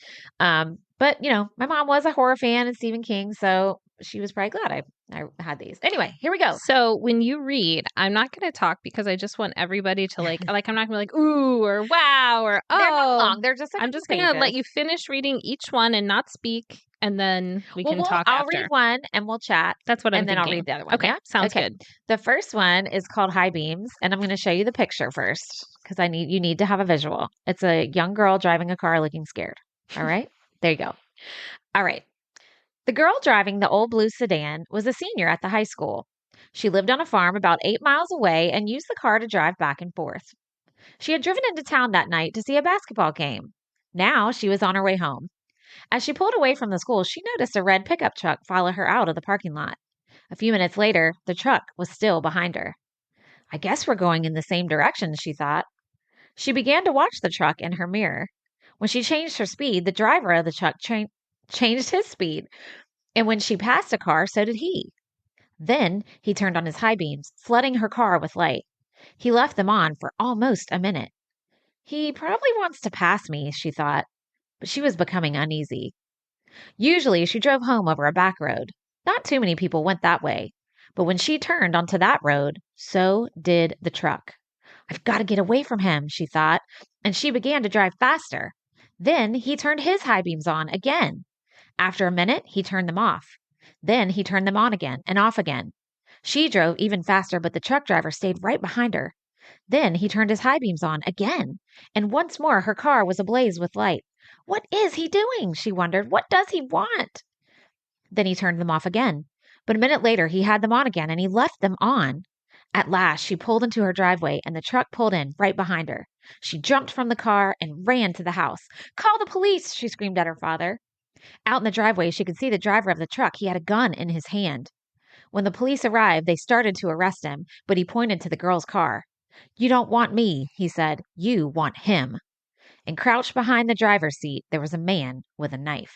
But, my mom was a horror fan and Stephen King, so she was probably glad I had these. Anyway, here we go. So when you read, I'm not going to talk because I just want everybody to like I'm not going to be like, ooh, or wow, or oh. They're not long. They're just I'm just going to let you finish reading each one and not speak, and then we can talk I'll after. read one and we'll chat. That's what I'm thinking. And then I'll read the other one. Okay, sounds good. The first one is called High Beams, and I'm going to show you the picture first because you need to have a visual. It's a young girl driving a car looking scared. All right? There you go. All right. The girl driving the old blue sedan was a senior at the high school. She lived on a farm about 8 miles away and used the car to drive back and forth. She had driven into town that night to see a basketball game. Now she was on her way home. As she pulled away from the school, she noticed a red pickup truck follow her out of the parking lot. A few minutes later, the truck was still behind her. I guess we're going in the same direction, she thought. She began to watch the truck in her mirror. When she changed her speed, the driver of the truck changed his speed. And when she passed a car, so did he. Then he turned on his high beams, flooding her car with light. He left them on for almost a minute. He probably wants to pass me, she thought, but she was becoming uneasy. Usually she drove home over a back road. Not too many people went that way. But when she turned onto that road, so did the truck. I've got to get away from him, she thought, and she began to drive faster. Then he turned his high beams on again. After a minute, he turned them off. Then he turned them on again and off again. She drove even faster, but the truck driver stayed right behind her. Then he turned his high beams on again, and once more her car was ablaze with light. What is he doing? She wondered. What does he want? Then he turned them off again. But a minute later, he had them on again, and he left them on. At last, she pulled into her driveway, and the truck pulled in right behind her. She jumped from the car and ran to the house. Call the police, she screamed at her father. Out in the driveway, she could see the driver of the truck. He had a gun in his hand. When the police arrived, they started to arrest him, but he pointed to the girl's car. You don't want me, he said. You want him. And crouched behind the driver's seat, there was a man with a knife.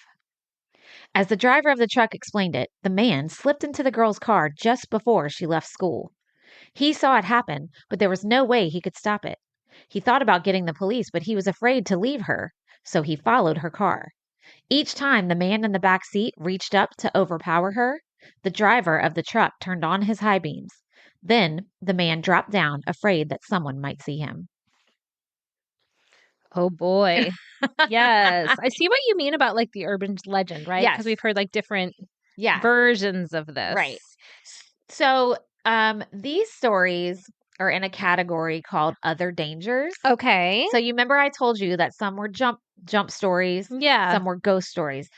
As the driver of the truck explained it, the man slipped into the girl's car just before she left school. He saw it happen, but there was no way he could stop it. He thought about getting the police, but he was afraid to leave her, so he followed her car. Each time the man in the back seat reached up to overpower her, the driver of the truck turned on his high beams. Then the man dropped down, afraid that someone might see him. Oh boy. Yes. I see what you mean about like the urban legend, right? Yes. Because we've heard like different Yeah, versions of this. right. So these stories are in a category called other dangers. Okay. So you remember I told you that some were jump stories, Yeah. some were ghost stories.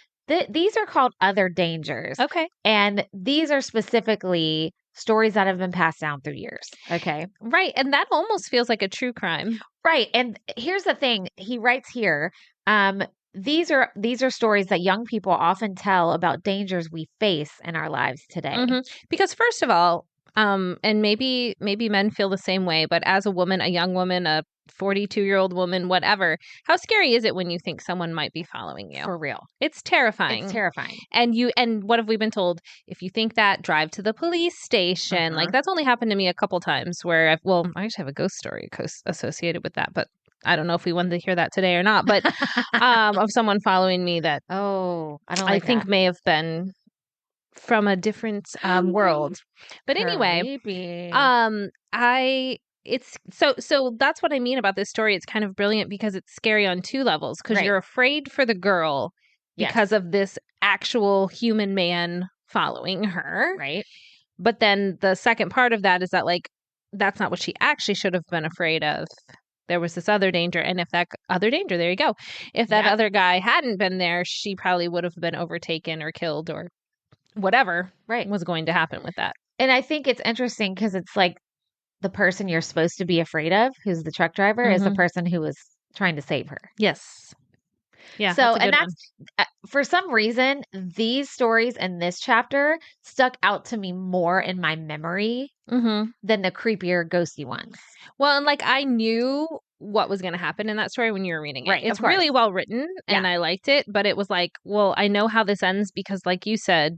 These are called other dangers. Okay. And these are specifically stories that have been passed down through years. Okay. Right. And that almost feels like a true crime. Right. And here's the thing. He writes here, these are stories that young people often tell about dangers we face in our lives today. Mm-hmm. Because first of all, and maybe men feel the same way, but as a woman, a young woman, a 42-year-old woman, whatever, how scary is it when you think someone might be following you? For real. It's terrifying. It's terrifying. And what have we been told? If you think that, drive to the police station. Like that's only happened to me a couple times where I actually have a ghost story associated with that, but I don't know if we wanted to hear that today or not, but of someone following me that I think may have been from a different world. But anyway, it's so that's what I mean about this story. It's kind of brilliant because it's scary on two levels, because you're afraid for the girl because of this actual human man following her. Right. But then the second part of that is that like that's not what she actually should have been afraid of. There was this other danger, and if that other danger, there you go. If that other guy hadn't been there, she probably would have been overtaken or killed or whatever was going to happen with that. And I think it's interesting because it's like the person you're supposed to be afraid of, who's the truck driver, is the person who was trying to save her. Yes. Yeah. So, that's for some reason, these stories in this chapter stuck out to me more in my memory than the creepier, ghosty ones. Well, and like I knew what was going to happen in that story when you were reading it. Right, it's really well written and I liked it, but it was like, well, I know how this ends because like you said,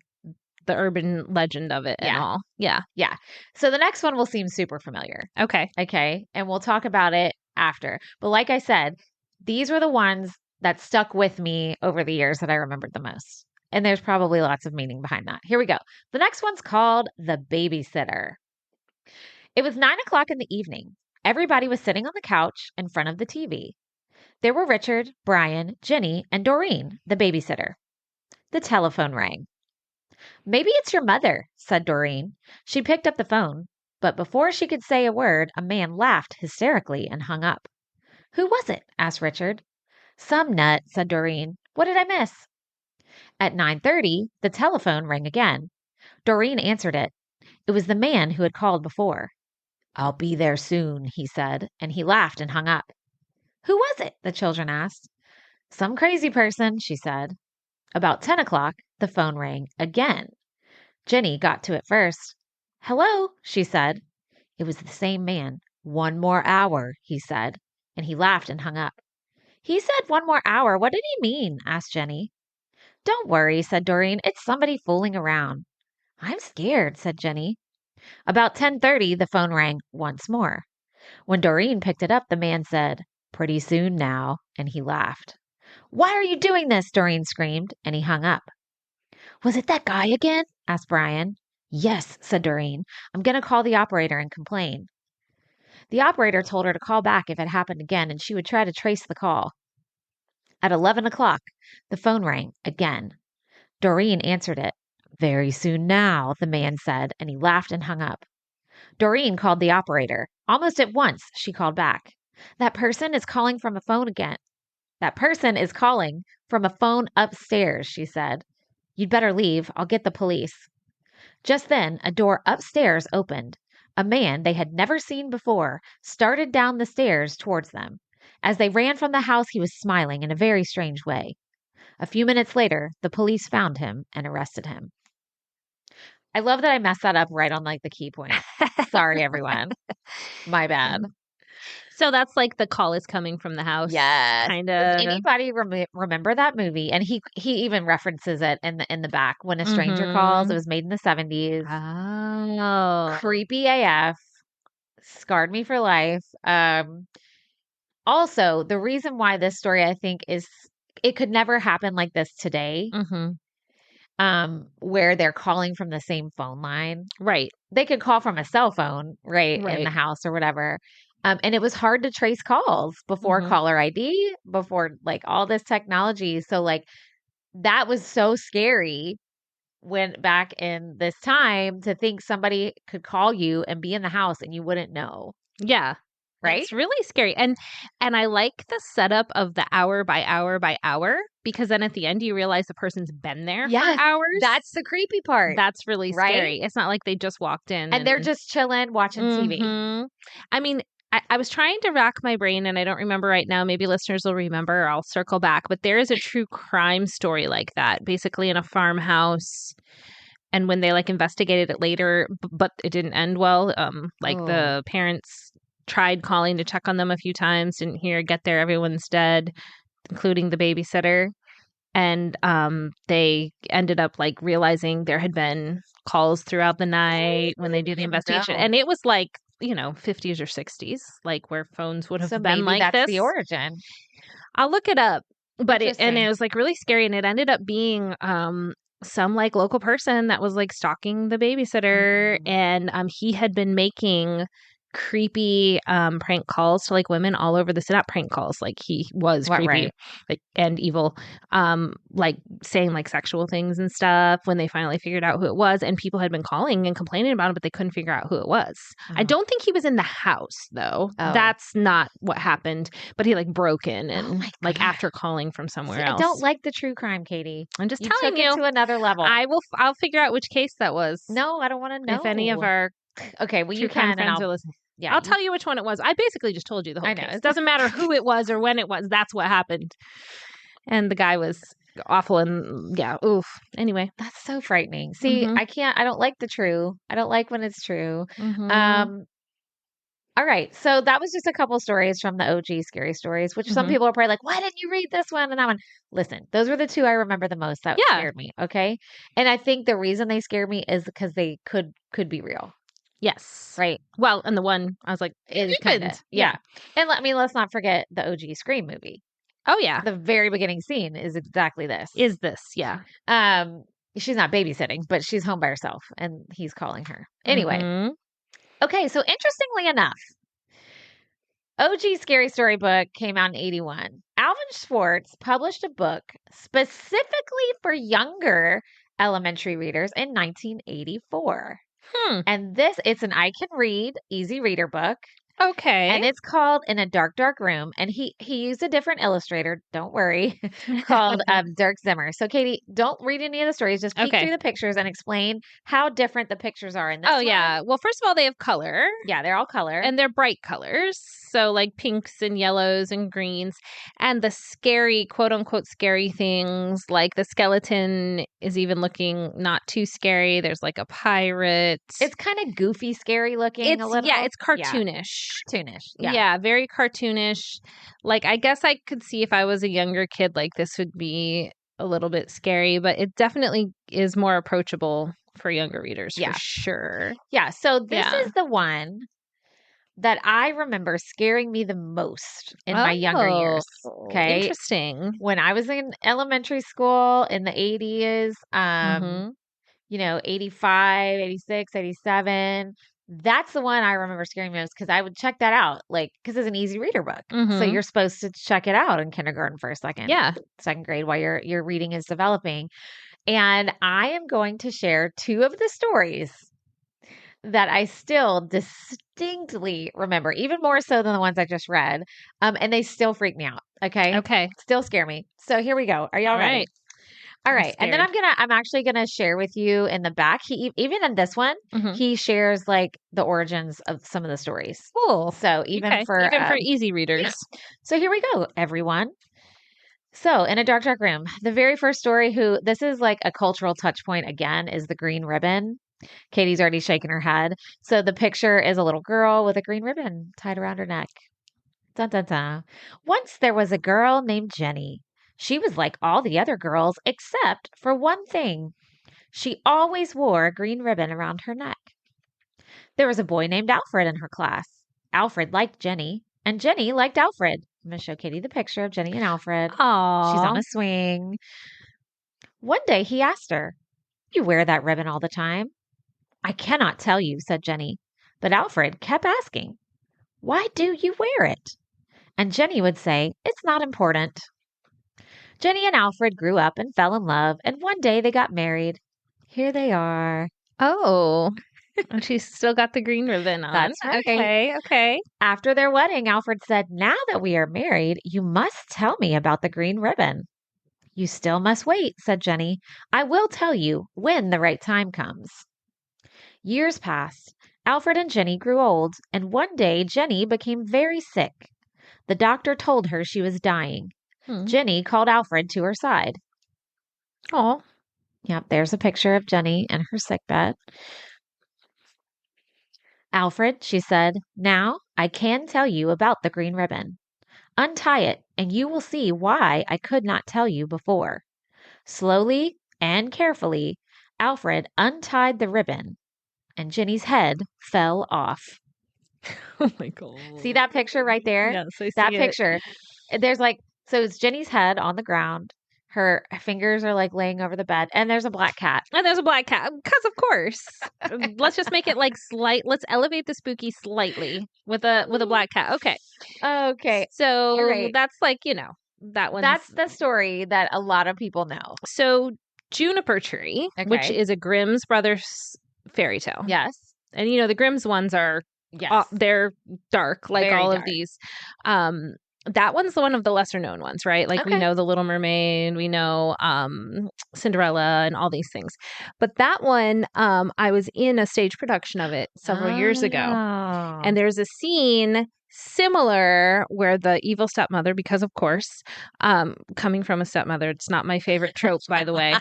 the urban legend of it and all. Yeah. Yeah. So the next one will seem super familiar. Okay. And we'll talk about it after. But like I said, these were the ones that stuck with me over the years that I remembered the most. And there's probably lots of meaning behind that. Here we go. The next one's called The Babysitter. It was 9:00 in the evening. Everybody was sitting on the couch in front of the TV. There were Richard, Brian, Jenny, and Doreen, the babysitter. The telephone rang. Maybe it's your mother, said Doreen. She picked up the phone, but before she could say a word, a man laughed hysterically and hung up. Who was it? Asked Richard. Some nut, said Doreen. What did I miss? At 9:30, the telephone rang again. Doreen answered it. It was the man who had called before. I'll be there soon, he said, and he laughed and hung up. Who was it? The children asked. Some crazy person, she said. About 10:00, the phone rang again. Jenny got to it first. Hello, she said. It was the same man. 1 more hour, he said, and he laughed and hung up. He said 1 more hour. What did he mean? Asked Jenny. Don't worry, said Doreen. It's somebody fooling around. I'm scared, said Jenny. About 10:30, the phone rang once more. When Doreen picked it up, the man said, Pretty soon now, and he laughed. Why are you doing this? Doreen screamed, and he hung up. Was it that guy again? Asked Brian. Yes, said Doreen. I'm going to call the operator and complain. The operator told her to call back if it happened again, and she would try to trace the call. At 11 o'clock, the phone rang again. Doreen answered it. Very soon now, the man said, and he laughed and hung up. Doreen called the operator. Almost at once, she called back. That person is calling from a phone again. That person is calling from a phone upstairs, she said. You'd better leave. I'll get the police. Just then, a door upstairs opened. A man they had never seen before started down the stairs towards them. As they ran from the house, he was smiling in a very strange way. A few minutes later, the police found him and arrested him. I love that I messed that up right on like the key point. Sorry, everyone. My bad. So that's like the call is coming from the house. Yes. Kind Does of. anybody remember that movie? And he even references it in the back. When a Stranger Calls. It was made in the 70s. Oh. Creepy AF. Scarred me for life. Also, the reason why this story I think is it could never happen like this today. Where they're calling from the same phone line. Right. They could call from a cell phone, right. In the house or whatever. And it was hard to trace calls before caller ID, before like all this technology. So like that was so scary when back in this time to think somebody could call you and be in the house and you wouldn't know. Yeah. Right? It's really scary. And I like the setup of the hour by hour by hour, because then at the end you realize the person's been there for hours. That's the creepy part. That's really scary. It's not like they just walked in. And they're just chilling, watching TV. I mean, I was trying to rack my brain and I don't remember right now. Maybe listeners will remember. I'll circle back. But there is a true crime story like that, basically in a farmhouse. And when they like investigated it later, but it didn't end well. The parents tried calling to check on them a few times, didn't hear, get there, everyone's dead, including the babysitter. And they ended up like realizing there had been calls throughout the night when they do the investigation. And it was like, 50s or 60s, like where phones would have been like that's this. The origin. I'll look it up. But it was like really scary. And it ended up being some like local person that was like stalking the babysitter. And he had been making creepy prank calls to like women all over the city. Not prank calls, like he was creepy like and evil, like saying like sexual things and stuff when they finally figured out who it was. And people had been calling and complaining about it, but they couldn't figure out who it was. I don't think he was in the house though. That's not what happened. But he like broke in and like after calling from somewhere else. I don't like the true crime, Katie. I'm just telling you to another level. I'll figure out which case that was. No, I don't want to know if any of our well, you can, and I'll listen. Yeah, I'll tell you which one it was. I basically just told you the whole case. It doesn't matter who it was or when it was. That's what happened. And the guy was awful and oof. Anyway. That's so frightening. See, I don't like the true. I don't like when it's true. All right. So that was just a couple stories from the OG scary stories, which some people are probably like, why didn't you read this one and that one? Listen, those were the two I remember the most that scared me. Okay. And I think the reason they scared me is because they could be real. Yes. Right. Well, and the one I was like, it kind of. Yeah. And let's not forget the OG Scream movie. Oh yeah. The very beginning scene is exactly this. Yeah. She's not babysitting, but she's home by herself and he's calling her. Anyway. Okay, so interestingly enough, OG Scary Story book came out in 1981. Alvin Schwartz published a book specifically for younger elementary readers in 1984. And it's an I can read, easy reader book. Okay. And it's called In a Dark, Dark Room. And he used a different illustrator, don't worry, called Dirk Zimmer. So, Katie, don't read any of the stories. Just peek through the pictures and explain how different the pictures are in this one. Yeah. Well, first of all, they have color. Yeah, they're all color. And they're bright colors. So like pinks and yellows and greens. And the scary, quote unquote, scary things, like the skeleton is even looking not too scary. There's like a pirate. It's kind of goofy, scary looking a little. Yeah, it's cartoonish. Cartoonish. Yeah, very cartoonish. Like, I guess I could see if I was a younger kid, like this would be a little bit scary, but it definitely is more approachable for younger readers, for sure. Yeah, so this is the one that I remember scaring me the most in my younger years. Okay. Interesting. When I was in elementary school in the 80s, 85, 86, 87. That's the one I remember scaring me most because I would check that out, like, because it's an easy reader book. So you're supposed to check it out in kindergarten, first, second grade while your reading is developing. And I am going to share 2 of the stories that I still distinctly remember, even more so than the ones I just read. And they still freak me out. Okay. Still scare me. So here we go. Are y'all ready? All right. And then I'm actually going to share with you in the back. Even in this one, he shares like the origins of some of the stories. Cool. So even for easy readers. Yeah. So here we go, everyone. So In a Dark, Dark Room, the very first story, this is like a cultural touch point again, is the green ribbon. Katie's already shaking her head. So the picture is a little girl with a green ribbon tied around her neck. Dun, dun, dun. Once there was a girl named Jenny. She was like all the other girls except for one thing. She always wore a green ribbon around her neck. There was a boy named Alfred in her class. Alfred liked Jenny, and Jenny liked Alfred. I'm going to show Katie the picture of Jenny and Alfred. Aww. She's on a swing. One day he asked her, "You wear that ribbon all the time?" "I cannot tell you," said Jenny. But Alfred kept asking, "Why do you wear it?" And Jenny would say, "It's not important." Jenny and Alfred grew up and fell in love, and one day they got married. Here they are. Oh, and she's still got the green ribbon on. That's right. Okay. After their wedding, Alfred said, "Now that we are married, you must tell me about the green ribbon." "You still must wait," said Jenny. "I will tell you when the right time comes." Years passed. Alfred and Jenny grew old, and one day Jenny became very sick. The doctor told her she was dying. Jenny called Alfred to her side. Oh, yep, there's a picture of Jenny in her sickbed. "Alfred," she said, "now I can tell you about the green ribbon. Untie it, and you will see why I could not tell you before." Slowly and carefully, Alfred untied the ribbon, and Jenny's head fell off. Oh my God. See that picture right there? Yes, I see that it. picture. There's so it's Jenny's head on the ground. Her fingers are laying over the bed, and there's a black cat. And there's a black cat, because of course. Let's just make it let's elevate the spooky slightly with a black cat. Okay. So right. that's that one. That's the story that a lot of people know. So Juniper Tree, which is a Grimm's Brothers fairy tale. Yes. And the Grimm's ones are they're dark, like Very all dark. of these. That one's one of the lesser known ones, right? Like we know The Little Mermaid, we know Cinderella and all these things. But that one, I was in a stage production of it several years ago. And there's a scene similar where the evil stepmother, because of course, coming from a stepmother, it's not my favorite trope, by the way,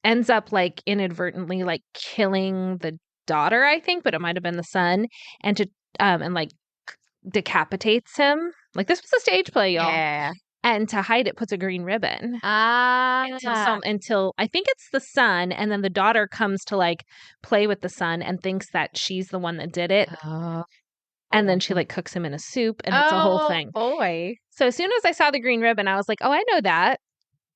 ends up inadvertently killing the daughter, I think, but it might have been the son, and decapitates him. This was a stage play, y'all. Yeah. And to hide it, puts a green ribbon. Until I think it's the son, and then the daughter comes to play with the son and thinks that she's the one that did it. And then she cooks him in a soup, and it's a whole thing. Boy. So as soon as I saw the green ribbon, I was like, "Oh, I know that."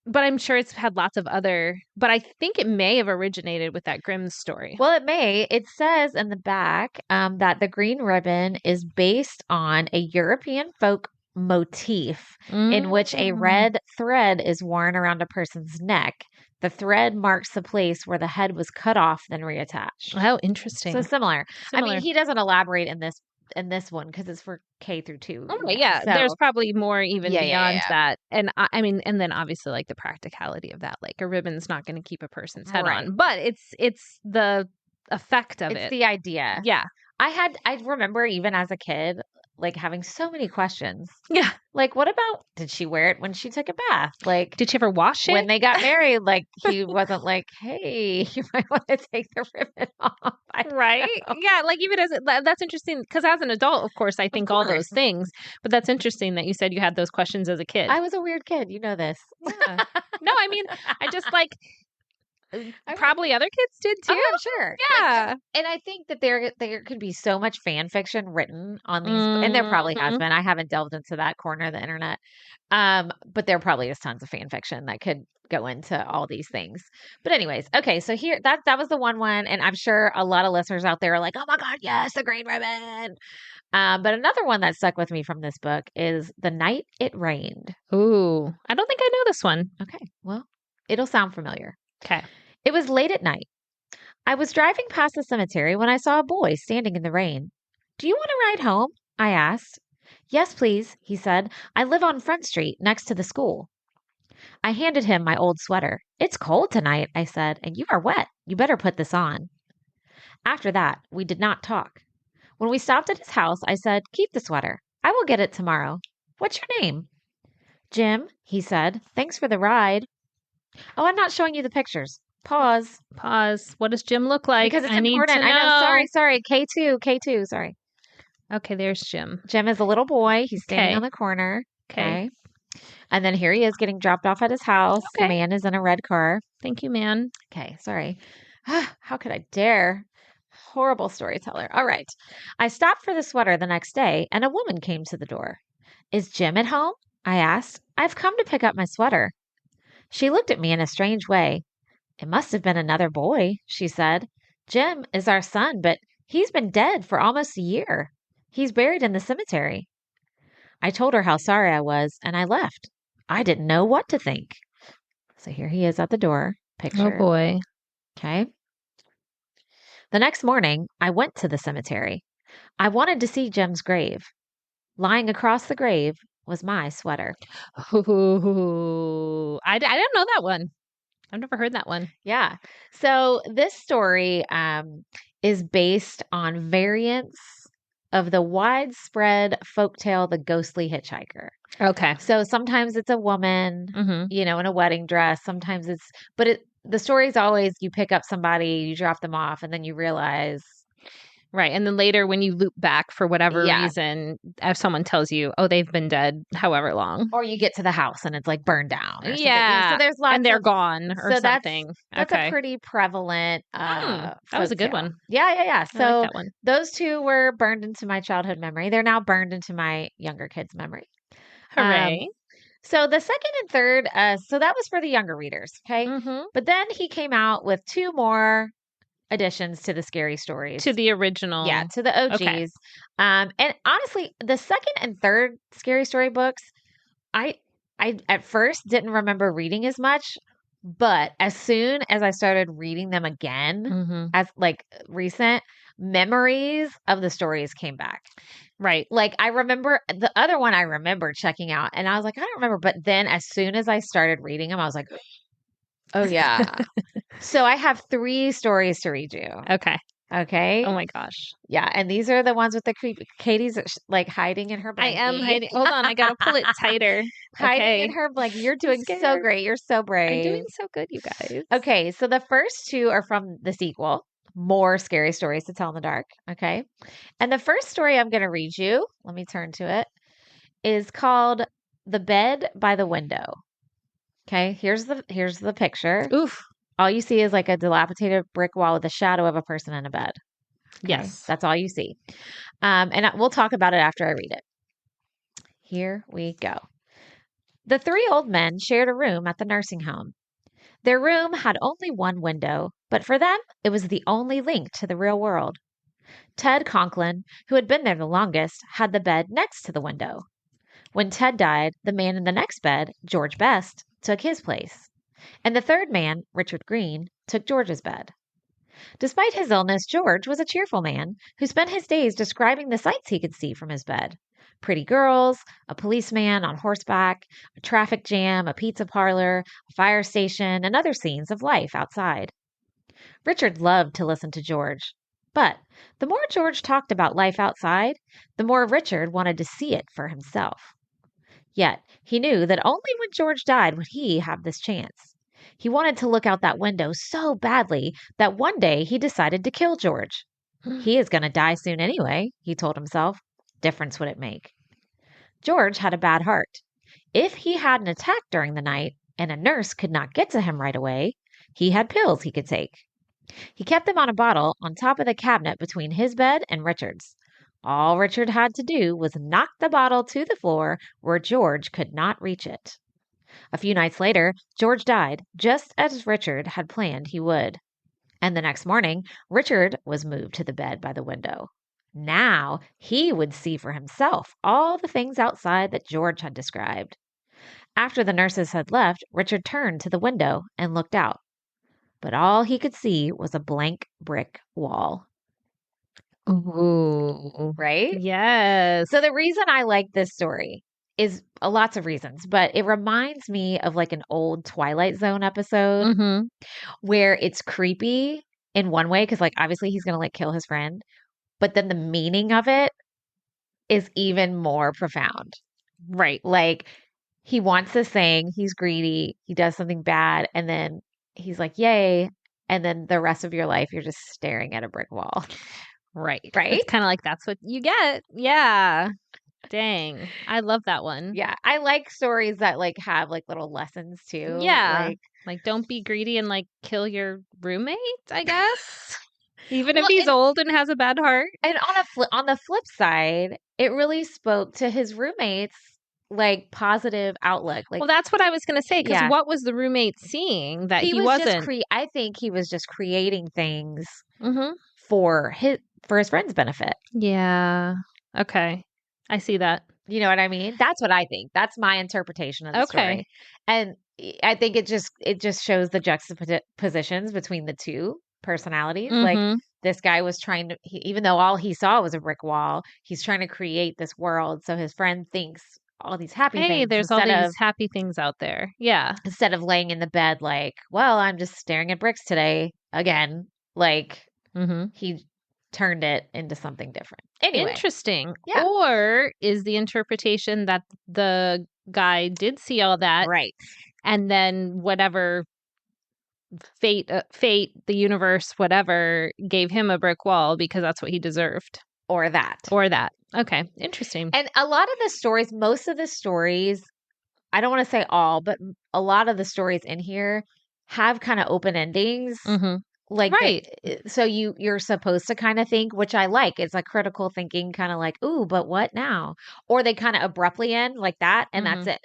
But I'm sure it's had lots of other. But I think it may have originated with that Grimm's story. Well, it may. It says in the back that the green ribbon is based on a European folk motif in which a red thread is worn around a person's neck. The thread marks the place where the head was cut off, then reattached. Oh, interesting. So similar. I mean, he doesn't elaborate in this in this one because it's for K through 2. Okay, yeah. There's probably more even beyond yeah. that. And I mean, and then obviously like the practicality of that, like a ribbon's not going to keep a person's head Right. on, but it's the effect of It's it. the idea. Yeah. I remember even as a kid, like having so many questions. Yeah. Like, what about, did she wear it when she took a bath? Like, Did she ever wash it? when they got married, like he wasn't like, hey, you might want to take the ribbon off. Right? Yeah, like even that's interesting because as an adult, of course, I think all those things, but that's interesting that you said you had those questions as a kid. I was a weird kid. You know this. Yeah. No, I mean, I just like probably other kids did too. Oh, I'm sure. Yeah. And I think that there could be so much fan fiction written on these, and there probably has been. I haven't delved into that corner of the internet. But there probably is tons of fan fiction that could go into all these things. But anyways, okay, so here that was the one, and I'm sure a lot of listeners out there are like, oh my God, yes, the green ribbon. But another one that stuck with me from this book is The Night It Rained. Ooh, I don't think I know this one. Okay, well, it'll sound familiar. Okay. It was late at night. I was driving past the cemetery when I saw a boy standing in the rain. Do you want to ride home? I asked. Yes, please, he said. I live on Front Street, next to the school. I handed him my old sweater. It's cold tonight, I said, and you are wet. You better put this on. After that, we did not talk. When we stopped at his house, I said, keep the sweater. I will get it tomorrow. What's your name? Jim, he said. Thanks for the ride. Oh, I'm not showing you the pictures. Pause. What does Jim look like? Because it's I important. Need to know. I know. Sorry. K2. Sorry. Okay, there's Jim. Jim is a little boy. He's standing on the corner. Okay. And then here he is getting dropped off at his house. Okay. The man is in a red car. Thank you, man. Okay, sorry. How could I dare? Horrible storyteller. All right. I stopped for the sweater the next day, and a woman came to the door. Is Jim at home? I asked. I've come to pick up my sweater. She looked at me in a strange way. It must have been another boy, she said. Jim is our son, but he's been dead for almost a year. He's buried in the cemetery. I told her how sorry I was, and I left. I didn't know what to think. So here he is at the door. Picture. Oh, boy. Okay. The next morning, I went to the cemetery. I wanted to see Jim's grave. Lying across the grave was my sweater. Ooh, I don't know that one. I've never heard that one. Yeah. So this story is based on variants of the widespread folktale, The Ghostly Hitchhiker. Okay. So sometimes it's a woman, in a wedding dress. Sometimes the story is always you pick up somebody, you drop them off, and then you realize. Right. And then later when you loop back for whatever reason, if someone tells you, oh, they've been dead however long. Or you get to the house and it's like burned down. Or yeah. So there's lots and they're gone or something. That's a pretty prevalent. That was a good one. Yeah. So I like that one. Those two were burned into my childhood memory. They're now burned into my younger kids' memory. Hooray. So the second and third, so that was for the younger readers. Okay. Mm-hmm. But then he came out with 2 more additions to the scary stories. To the original. Yeah, to the OGs. Okay. And honestly, the second and third scary story books, I at first didn't remember reading as much, but as soon as I started reading them again, as like recent, memories of the stories came back. Right. Like I remember the other one I remember checking out and I was like, I don't remember. But then as soon as I started reading them, I was like, oh yeah. So I have 3 stories to read you. Okay. Oh my gosh. Yeah. And these are the ones with the creepy. Katie's like hiding in her blankie. I am hiding. Hold on. I got to pull it tighter. Hiding in her blankie. You're doing so great. You're so brave. I'm doing so good, you guys. Okay. So the first 2 are from the sequel. More scary stories to tell in the dark. Okay. And the first story I'm going to read you, let me turn to it, is called The Bed by the Window. Okay. Here's the picture. Oof. All you see is like a dilapidated brick wall with a shadow of a person in a bed. Okay? Yes. That's all you see. And we'll talk about it after I read it. Here we go. The 3 old men shared a room at the nursing home. Their room had only one window, but for them, it was the only link to the real world. Ted Conklin, who had been there the longest, had the bed next to the window. When Ted died, the man in the next bed, George Best, took his place. And the third man, Richard Green, took George's bed. Despite his illness, George was a cheerful man who spent his days describing the sights he could see from his bed. Pretty girls, a policeman on horseback, a traffic jam, a pizza parlor, a fire station, and other scenes of life outside. Richard loved to listen to George. But the more George talked about life outside, the more Richard wanted to see it for himself. Yet he knew that only when George died would he have this chance. He wanted to look out that window so badly that one day he decided to kill George. He is going to die soon anyway, he told himself. Difference would it make? George had a bad heart. If he had an attack during the night and a nurse could not get to him right away, he had pills he could take. He kept them on a bottle on top of the cabinet between his bed and Richard's. All Richard had to do was knock the bottle to the floor where George could not reach it. A few nights later, George died, just as Richard had planned he would. And the next morning, Richard was moved to the bed by the window. Now he would see for himself all the things outside that George had described. After the nurses had left, Richard turned to the window and looked out. But all he could see was a blank brick wall. Ooh. Right? Yes. So the reason I like this story is lots of reasons, but it reminds me of like an old Twilight Zone episode Mm-hmm. where it's creepy in one way because like obviously he's going to like kill his friend, but then the meaning of it is even more profound. Right. Like he wants this thing, he's greedy, he does something bad, and then he's like, yay. And then the rest of your life, you're just staring at a brick wall. Right. Right? It's kind of like that's what you get. Yeah. Dang. I love that one. Yeah. I like stories that like have like little lessons too. Yeah. Like, Like don't be greedy and like kill your roommate, I guess. Even if Well, he's old and has a bad heart. and on the flip side, it really spoke to his roommates like positive outlook. Like Well, that's what I was going to say because Yeah. what was the roommate seeing that he was wasn't? just I think he was just creating things Mm-hmm. for his friend's benefit. Yeah. Okay. I see that. You know what I mean? That's what I think. That's my interpretation of the story. And I think it just shows the juxtapositions between the two personalities. Like Mhm. this guy was trying to, even though all he saw was a brick wall, he's trying to create this world so his friend thinks all these happy Hey, things there's all these happy things out there. Yeah. instead of laying in the bed like, well, I'm just staring at bricks today again. Like Mm-hmm. he turned it into something different. Anyway, Interesting. Yeah. Or is the interpretation that the guy did see all that, right. and then whatever fate, the universe, whatever, gave him a brick wall because that's what he deserved, Or that. or that. Okay, interesting. And a lot of the stories, most of the stories, I don't want to say all, but a lot of the stories in here have kind of open endings. Mm-hmm. Like, Right. so you're supposed to kind of think, which I like. It's like critical thinking, kind of like, ooh, but what now? Or they kind of abruptly end like that, and that's it.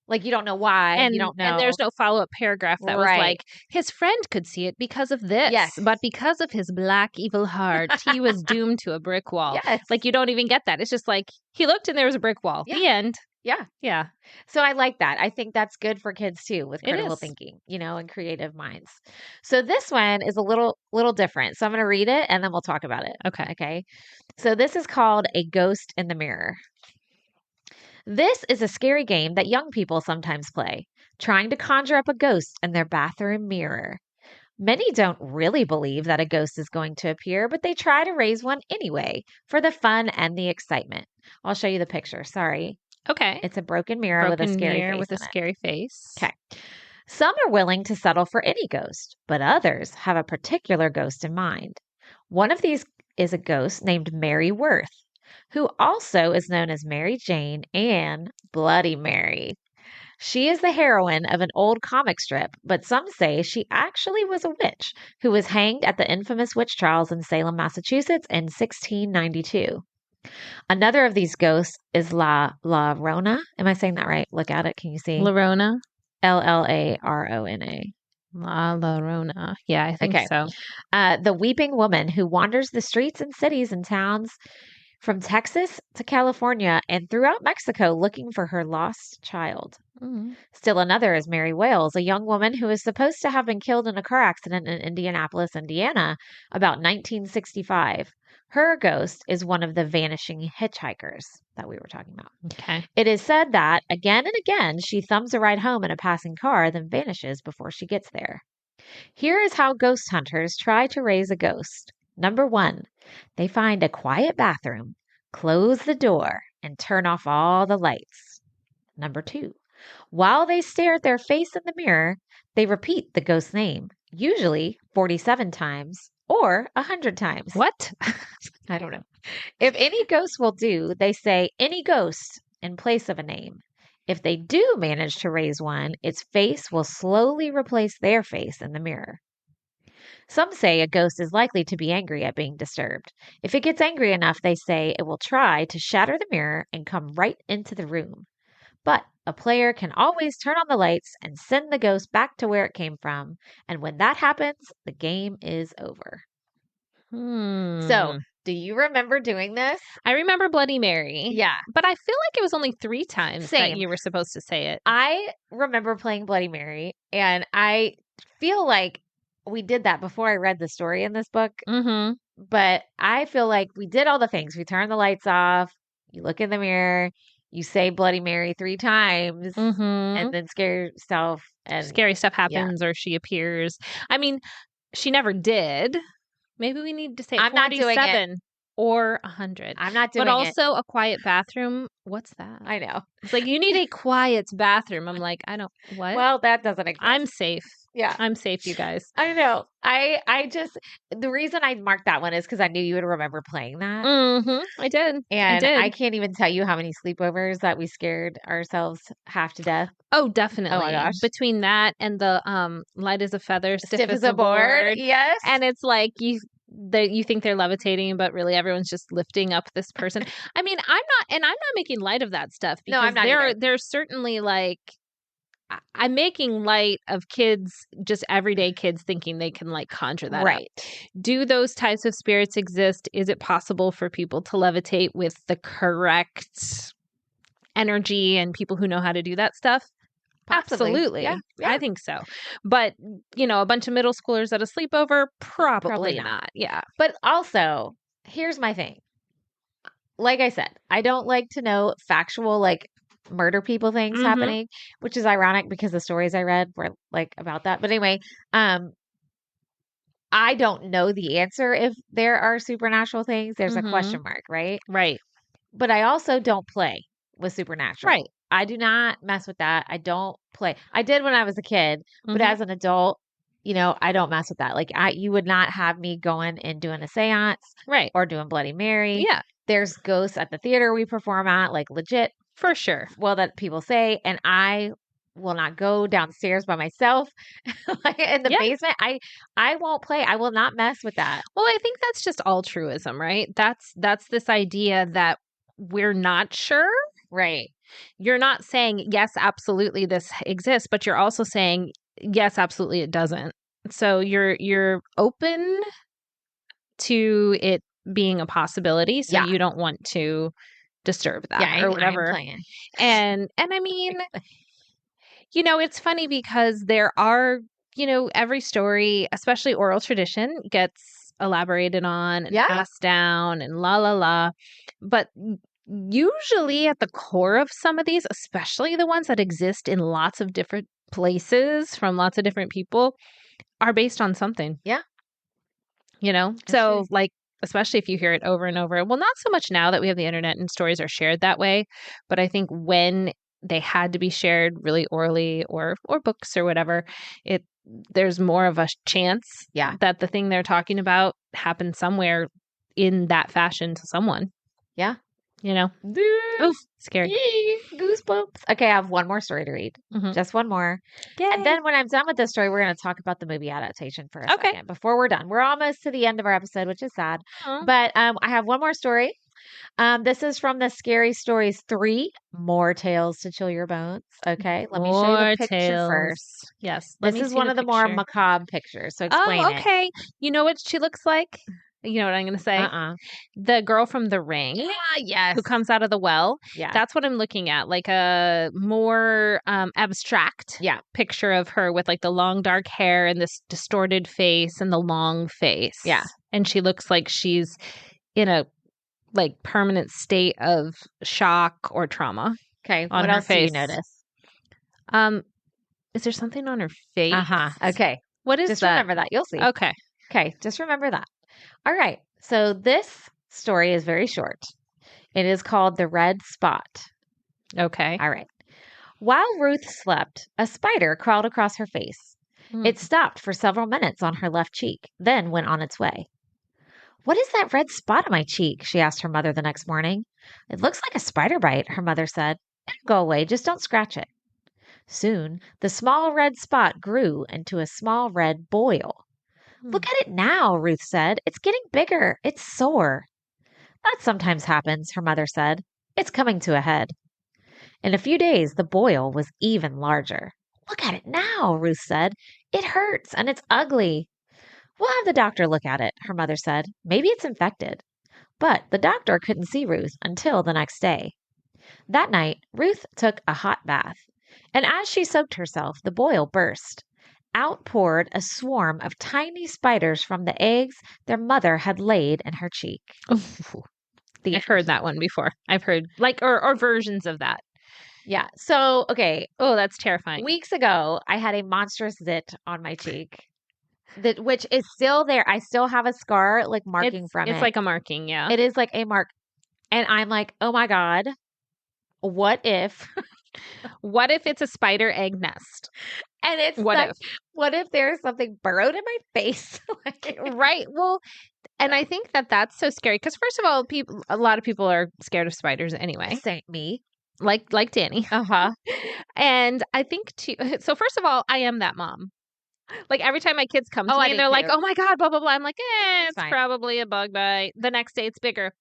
Like, you don't know why. And you don't know. And there's no follow-up paragraph that was Right. like, his friend could see it because of this. Yes. But because of his black evil heart, he was doomed to a brick wall. Yes. Like, you don't even get that. It's just like, he looked and there was a brick wall. Yeah. The end. Yeah. Yeah. So I like that. I think that's good for kids too, with It critical is. thinking, and creative minds. So this one is a little different. So I'm going to read it and then we'll talk about it. Okay. Okay. So this is called A Ghost in the Mirror. This is a scary game that young people sometimes play, trying to conjure up a ghost in their bathroom mirror. Many don't really believe that a ghost is going to appear, but they try to raise one anyway for the fun and the excitement. I'll show you the picture. Sorry. Okay. It's a broken mirror with a scary face with a in it. scary face. Okay. Some are willing to settle for any ghost, but others have a particular ghost in mind. One of these is a ghost named Mary Worth, who also is known as Mary Jane and Bloody Mary. She is the heroine of an old comic strip, but some say she actually was a witch who was hanged at the infamous witch trials in Salem, Massachusetts in 1692. Another of these ghosts is La Rona. Am I saying that right? Look at it. Can you see? Larona. Larona. La Rona. Yeah, I think Okay. so. The weeping woman who wanders the streets and cities and towns from Texas to California and throughout Mexico looking for her lost child. Still another is Mary Wales, a young woman who is supposed to have been killed in a car accident in Indianapolis, Indiana, about 1965. Her ghost is one of the vanishing hitchhikers that we were talking about. Okay. It is said that again and again she thumbs a ride home in a passing car, then vanishes before she gets there. Here is how ghost hunters try to raise a ghost. Number 1, they find a quiet bathroom, close the door, and turn off all the lights. Number 2, while they stare at their face in the mirror, they repeat the ghost's name, usually 47 times or 100 times. What? I don't know. If any ghost will do, they say any ghost in place of a name. If they do manage to raise one, its face will slowly replace their face in the mirror. Some say a ghost is likely to be angry at being disturbed. If it gets angry enough, they say it will try to shatter the mirror and come right into the room. But a player can always turn on the lights and send the ghost back to where it came from. And when that happens, the game is over. So, do you remember doing this? I remember Bloody Mary. Yeah. But I feel like it was only 3 times Same. that you were supposed to say it. I remember playing Bloody Mary, and I feel like we did that before I read the story in this book. Mm-hmm. But I feel like we did all the things. We turned the lights off. You look in the mirror. You say Bloody Mary 3 times, Mm-hmm. and then scare yourself. And Scary stuff happens or she appears. I mean, she never did. Maybe we need to say I'm not doing it. 47 or 100. I'm not doing But it. also a quiet bathroom. What's that? I know. It's like, you need a quiet bathroom. I'm like, what? Well, that doesn't exist. I'm safe. Yeah. I'm safe, you guys. I know. I just, the reason I marked that one is because I knew you would remember playing that. Mm-hmm. I did. And I did. I can't even tell you how many sleepovers that we scared ourselves half to death. Oh, definitely. Oh my gosh. Between that and the light as a feather, stiff as a board. Yes. And it's like you think they're levitating, but really everyone's just lifting up this person. I mean, I'm not making light of that stuff because No, I'm not either. there's certainly like, I'm making light of kids, just everyday kids thinking they can like conjure that Right. up. Do those types of spirits exist? Is it possible for people to levitate with the correct energy and people who know how to do that stuff? Possibly. Absolutely. Yeah. I think so. But, a bunch of middle schoolers at a sleepover, probably not. not. Yeah. But also, here's my thing. Like I said, I don't like to know factual, like, murder people things happening, which is ironic because the stories I read were like about that. But anyway, I don't know the answer if there are supernatural things. There's a question mark, right? Right. But I also don't play with supernatural. Right. I do not mess with that. I don't play. I did when I was a kid, but as an adult, I don't mess with that. Like you would not have me going and doing a seance, Right, or doing Bloody Mary. Yeah. There's ghosts at the theater we perform at, like legit. For sure. Well, that people say, and I will not go downstairs by myself in the basement. I won't play. I will not mess with that. Well, I think that's just altruism, right? That's this idea that we're not sure. Right. You're not saying, yes, absolutely this exists, but you're also saying, yes, absolutely it doesn't. So you're open to it being a possibility. So you don't want to disturb that or whatever. And I mean, it's funny because there are, every story, especially oral tradition, gets elaborated on and passed down and la la la. But usually at the core of some of these, especially the ones that exist in lots of different places from lots of different people, are based on something. Yeah. So like, especially if you hear it over and over. Well, not so much now that we have the internet and stories are shared that way, but I think when they had to be shared really orally or books or whatever, there's more of a chance that the thing they're talking about happened somewhere in that fashion to someone. Yeah. Oh, scary. Goosebumps. Okay, I have one more story to read. Just one more. Yay. And then when I'm done with this story, we're going to talk about the movie adaptation for a second before we're done. We're almost to the end of our episode, which is sad. But I have one more story. This is from the Scary Stories 3, More Tales to Chill Your Bones. Okay, let me show you the picture first. Yes. This is one of the more macabre pictures, so explain it. Okay. You know what she looks like? You know what I'm going to say? Uh-uh. The girl from The Ring. Yes. Who comes out of the well. Yeah. That's what I'm looking at. Like a more abstract picture of her with like the long dark hair and this distorted face and the long face. Yeah. And she looks like she's in a like permanent state of shock or trauma. Okay. On what her else face. do you notice? Is there something on her face? Uh-huh. Okay. What is Just that? remember that. You'll see. Okay. Okay. Just remember that. All right. So this story is very short. It is called The Red Spot. Okay. All right. While Ruth slept, a spider crawled across her face. It stopped for several minutes on her left cheek, then went on its way. "What is that red spot on my cheek?" she asked her mother the next morning. "It looks like a spider bite," her mother said. "It'll go away, just don't scratch it." Soon, the small red spot grew into a small red boil. "Look at it now," Ruth said. "It's getting bigger. It's sore." "That sometimes happens," her mother said. "It's coming to a head." In a few days, the boil was even larger. "Look at it now," Ruth said. "It hurts and it's ugly." "We'll have the doctor look at it," her mother said. "Maybe it's infected." But the doctor couldn't see Ruth until the next day. That night, Ruth took a hot bath. And as she soaked herself, the boil burst. Out poured a swarm of tiny spiders from the eggs their mother had laid in her cheek. I've heard that one before. I've heard like or versions of that. Yeah. So, okay. Oh, that's terrifying. Weeks ago, I had a monstrous zit on my cheek, which is still there. I still have a scar like marking from it. It's like a marking, yeah. It is like a mark. And I'm like, oh my God, what if? What if it's a spider egg nest? And it's what if there's something burrowed in my face? Right. Well, and I think that's so scary because first of all, a lot of people are scared of spiders anyway. Same me. Like Danny. Uh-huh. And I think too, so first of all, I am that mom. Like every time my kids come to me and they're like, "Oh my God, blah, blah, blah." I'm like, it's probably a bug bite. The next day it's bigger.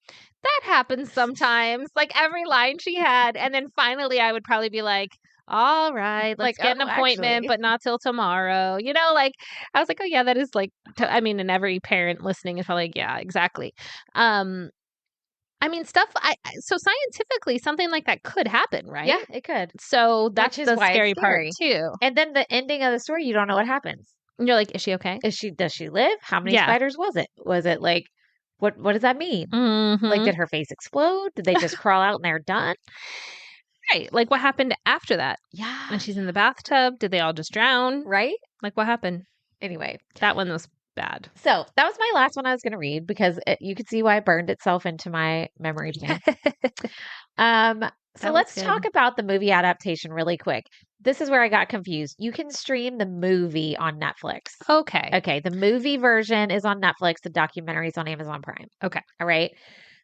That happens sometimes. Like every line she had. And then finally I would probably be like, "All right, let's get an appointment, but not till tomorrow." You know, like I was like, "Oh yeah, that is like," I mean, and every parent listening is probably like, "Yeah, exactly." I mean, so scientifically, something like that could happen, right? Yeah, it could. So that's the scary part too. And then the ending of the story, you don't know what happens. And you're like, is she okay? Does she live? How many spiders was it? Was it like, what does that mean? Mm-hmm. Like, did her face explode? Did they just crawl out and they're done? Right. Like, what happened after that? Yeah. When she's in the bathtub, did they all just drown? Right? Like, what happened? Anyway. That one was bad. So that was my last one I was going to read because you could see why it burned itself into my memory bank. So let's talk about the movie adaptation really quick. This is where I got confused. You can stream the movie on Netflix. Okay. The movie version is on Netflix. The documentary is on Amazon Prime. Okay. All right.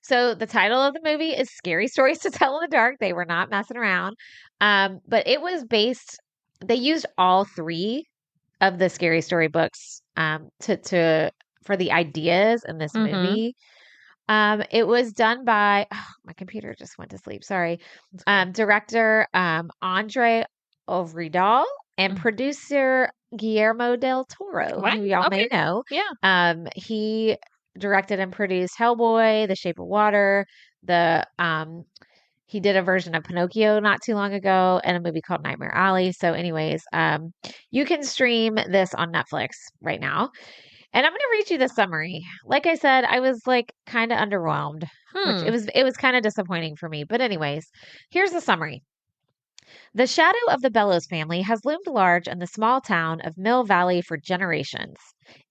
So the title of the movie is Scary Stories to Tell in the Dark. They were not messing around. But it was they used all three of the Scary Story books for the ideas in this movie. It was done by my computer just went to sleep. Sorry. Director Andre Ovredal and producer Guillermo del Toro, who y'all may know. Yeah. He directed and produced Hellboy, The Shape of Water, he did a version of Pinocchio not too long ago and a movie called Nightmare Alley. So anyways, you can stream this on Netflix right now. And I'm going to read you the summary. Like I said, I was like kind of underwhelmed. Which it was kind of disappointing for me. But anyways, here's the summary. The shadow of the Bellows family has loomed large in the small town of Mill Valley for generations.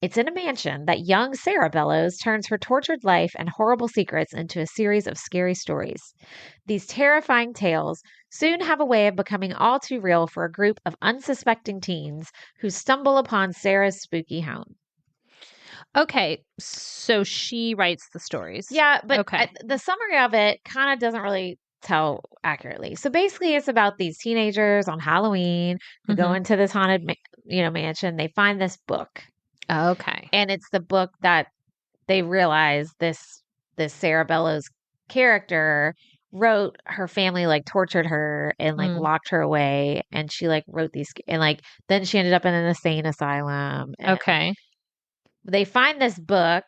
It's in a mansion that young Sarah Bellows turns her tortured life and horrible secrets into a series of scary stories. These terrifying tales soon have a way of becoming all too real for a group of unsuspecting teens who stumble upon Sarah's spooky home. Okay, so she writes the stories. Yeah, but the summary of it kind of doesn't really tell accurately. So basically, it's about these teenagers on Halloween who go into this haunted, mansion. They find this book. Okay, and it's the book that they realize this Sarah Bellows character wrote. Her family like tortured her and like locked her away, and she like wrote these, and like then she ended up in an insane asylum. Okay. They find this book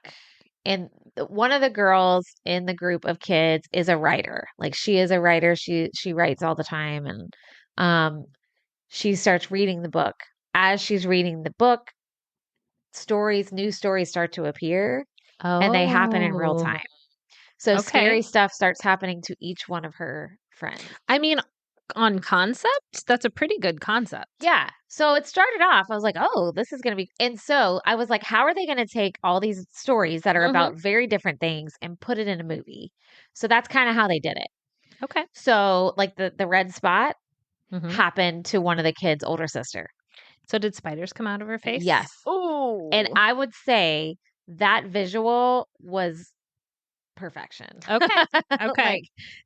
and one of the girls in the group of kids is a writer. Like she is a writer. She writes all the time, and she starts reading the book. As she's reading the book, new stories start to appear, and they happen in real time. So scary stuff starts happening to each one of her friends. I mean, on concept, that's a pretty good concept. Yeah. So it started off, I was like, oh, this is going to be. And so I was like, how are they going to take all these stories that are about very different things and put it in a movie? So that's kind of how they did it. Okay. So like the red spot happened to one of the kids' older sister. So did spiders come out of her face? Yes. Oh. And I would say that visual was perfection. Okay. Okay.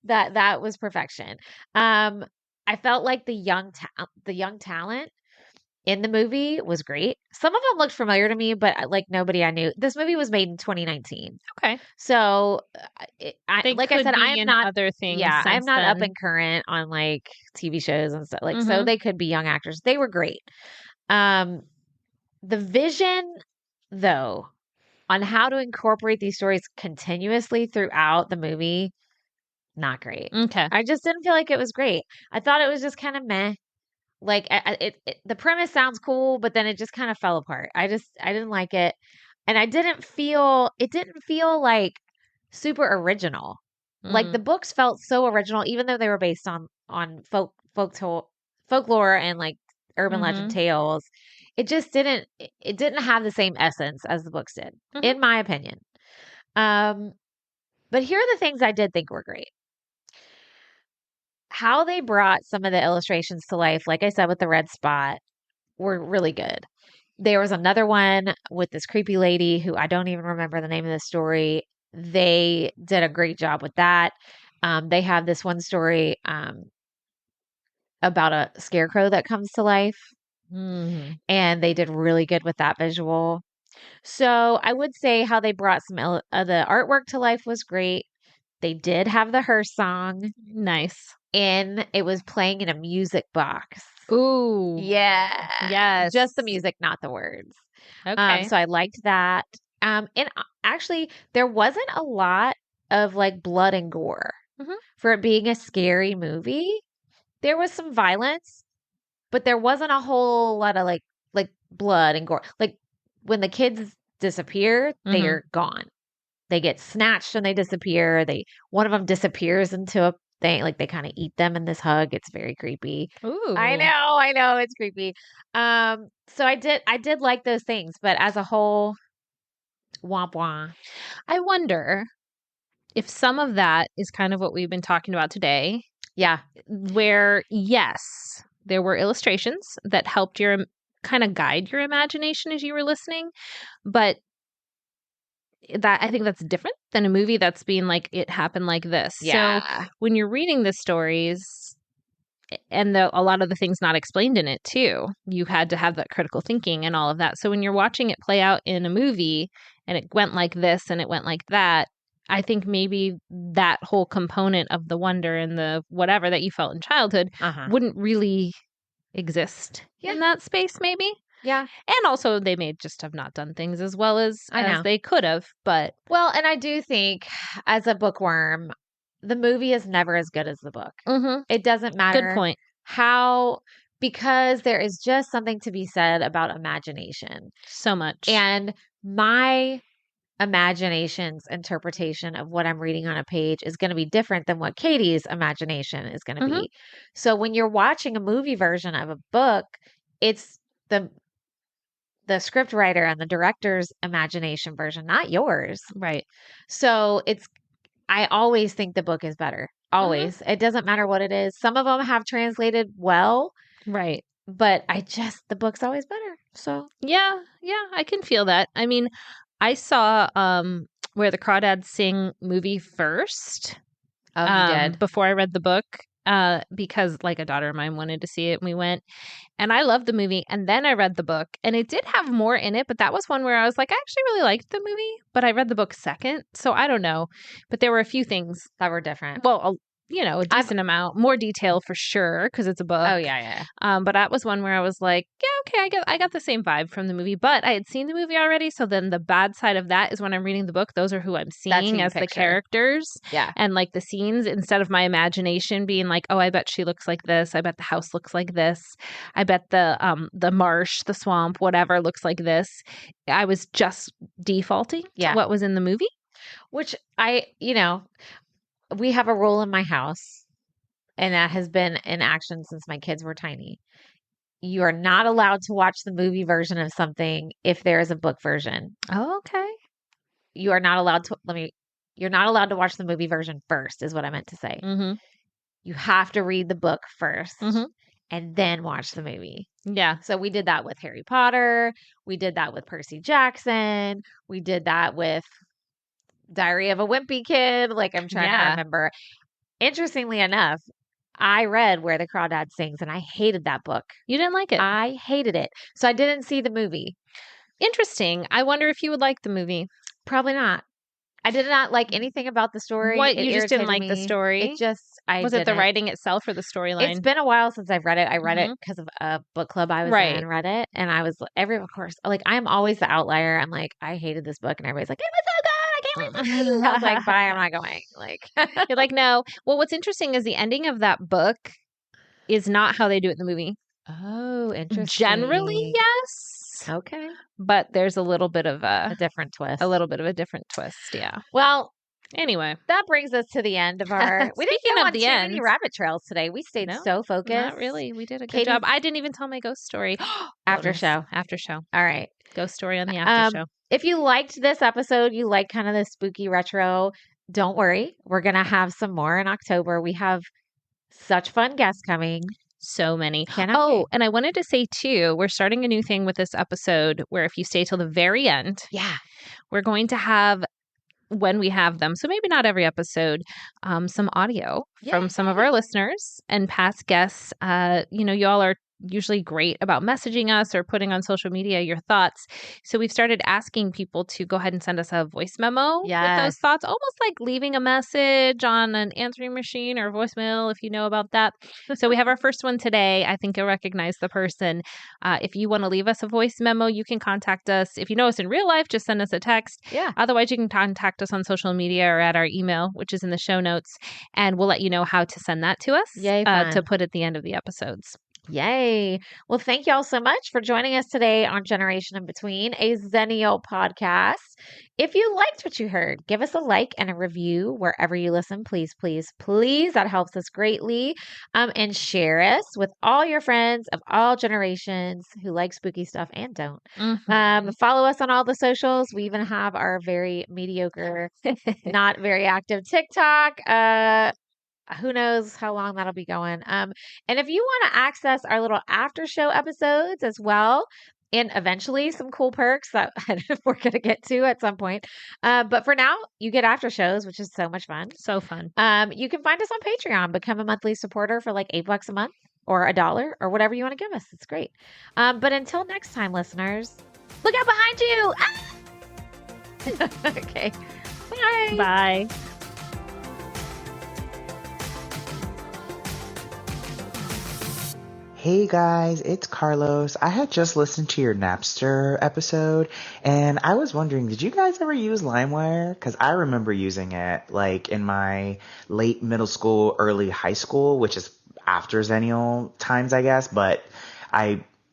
Like that was perfection. I felt like the young talent in the movie was great. Some of them looked familiar to me, but like nobody I knew. This movie was made in 2019. Okay. So like I said, I am not other things. Yeah, I'm not up and current on like TV shows and stuff. Like so they could be young actors. They were great. The vision though on how to incorporate these stories continuously throughout the movie, not great. Okay. I just didn't feel like it was great. I thought it was just kind of meh. Like the premise sounds cool, but then it just kind of fell apart. I didn't like it. And it didn't feel like super original. Like the books felt so original, even though they were based on folklore and like urban legend tales. It just didn't have the same essence as the books did, in my opinion. But here are the things I did think were great. How they brought some of the illustrations to life, like I said, with the red spot, were really good. There was another one with this creepy lady who I don't even remember the name of the story. They did a great job with that. They have this one story about a scarecrow that comes to life. And they did really good with that visual. So I would say how they brought some the artwork to life was great. They did have the Her song. Nice. And it was playing in a music box. Ooh. Yeah. Yes. Just the music, not the words. Okay. So I liked that. And actually, there wasn't a lot of like blood and gore. For it being a scary movie. There was some violence, but there wasn't a whole lot of like blood and gore. Like when the kids disappear, they are gone. They get snatched and they disappear. One of them disappears into a thing, like they kind of eat them in this hug. It's very creepy. Ooh. I know, it's creepy. So I did like those things, but as a whole, womp womp. I wonder if some of that is kind of what we've been talking about today. Yeah. Where, yes, there were illustrations that helped kind of guide your imagination as you were listening, but I think that's different than a movie that's being like, it happened like this. Yeah. So when you're reading the stories and a lot of the things not explained in it too, you had to have that critical thinking and all of that. So when you're watching it play out in a movie and it went like this and it went like that, I think maybe that whole component of the wonder and the whatever that you felt in childhood wouldn't really exist in that space, maybe. Yeah. And also they may just have not done things as well as they could have. But well, and I do think as a bookworm, the movie is never as good as the book. It doesn't matter. Good point. Because there is just something to be said about imagination. So much. And my imagination's interpretation of what I'm reading on a page is going to be different than what Katie's imagination is going to be. So when you're watching a movie version of a book, it's the script writer and the director's imagination version, not yours. Right. So I always think the book is better. Always. It doesn't matter what it is. Some of them have translated well. Right. But the book's always better. So yeah, I can feel that. I mean, I saw Where the Crawdads Sing movie first. Oh, you did? Before I read the book, because like a daughter of mine wanted to see it, and we went. And I loved the movie, and then I read the book, and it did have more in it, but that was one where I was like, I actually really liked the movie, but I read the book second, so I don't know. But there were a few things that were different. Well, a decent amount, more detail for sure, because it's a book. Oh, yeah. But that was one where I was like, yeah, okay, I got the same vibe from the movie, but I had seen the movie already. So then the bad side of that is when I'm reading the book, those are who I'm seeing as the characters Yeah. and like the scenes, instead of my imagination being like, oh, I bet she looks like this. I bet the house looks like this. I bet the marsh, the swamp, whatever looks like this. I was just defaulting to what was in the movie. Which we have a rule in my house, and that has been in action since my kids were tiny. You are not allowed to watch the movie version of something if there is a book version. Oh, okay. You are not allowed to, you're not allowed to watch the movie version first, is what I meant to say. Mm-hmm. You have to read the book first mm-hmm. and then watch the movie. Yeah. So we did that with Harry Potter. We did that with Percy Jackson. We did that with Diary of a Wimpy Kid. Like, I'm trying to remember. Interestingly enough, I read Where the Crawdad Sings, and I hated that book. You didn't like it? I hated it. So I didn't see the movie. Interesting. I wonder if you would like the movie. Probably not. I did not like anything about the story. What? You just didn't like the story? It just, Was it the writing itself or the storyline? It's been a while since I've read it. I read it because of a book club I was in and read it. And I was, of course, like, I'm always the outlier. I'm like, I hated this book. And everybody's like, it was so good. I can't wait to read it. I was like, bye, I'm not going. Like, you're like, no. Well, what's interesting is the ending of that book is not how they do it in the movie. Oh, interesting. Generally, yes. Okay. But there's a little bit of a different twist. A little bit of a different twist, yeah. Well, anyway, that brings us to the end of our. We didn't get on too many rabbit trails today. We stayed so focused. Not really. We did a good job. I didn't even tell my ghost story. After show. All right. Ghost story on the after show. If you liked this episode, you like kind of the spooky retro, don't worry. We're going to have some more in October. We have such fun guests coming. So many. And I wanted to say too, we're starting a new thing with this episode where if you stay till the very end, we're going to have, when we have them, so maybe not every episode, some audio from some of our listeners and past guests. Y'all are usually great about messaging us or putting on social media your thoughts. So we've started asking people to go ahead and send us a voice memo with those thoughts, almost like leaving a message on an answering machine or voicemail, if you know about that. So we have our first one today. I think you'll recognize the person. If you want to leave us a voice memo, you can contact us. If you know us in real life, just send us a text. Yeah. Otherwise, you can contact us on social media or at our email, which is in the show notes, and we'll let you know how to send that to us to put at the end of the episodes. Yay. Well, thank you all so much for joining us today on Generation in Between, a Xennial podcast. If you liked what you heard, give us a like and a review wherever you listen. Please, please, please. That helps us greatly. And share us with all your friends of all generations who like spooky stuff and don't. Mm-hmm. Follow us on all the socials. We even have our very mediocre, not very active TikTok. Who knows how long that'll be going. And if you want to access our little after show episodes as well, and eventually some cool perks that we're going to get to at some point. But for now, you get after shows, which is so much fun. So fun. You can find us on Patreon, become a monthly supporter for like $8 a month or $1 or whatever you want to give us. It's great. But until next time, listeners, look out behind you. Ah! Okay. Bye. Bye. Hey guys, it's Carlos. I had just listened to your Napster episode, and I was wondering, did you guys ever use LimeWire? Because I remember using it like in my late middle school, early high school, which is after Xennial times, I guess. But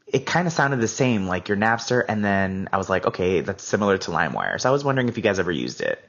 it kind of sounded the same, like your Napster, and then I was like, okay, that's similar to LimeWire. So I was wondering if you guys ever used it.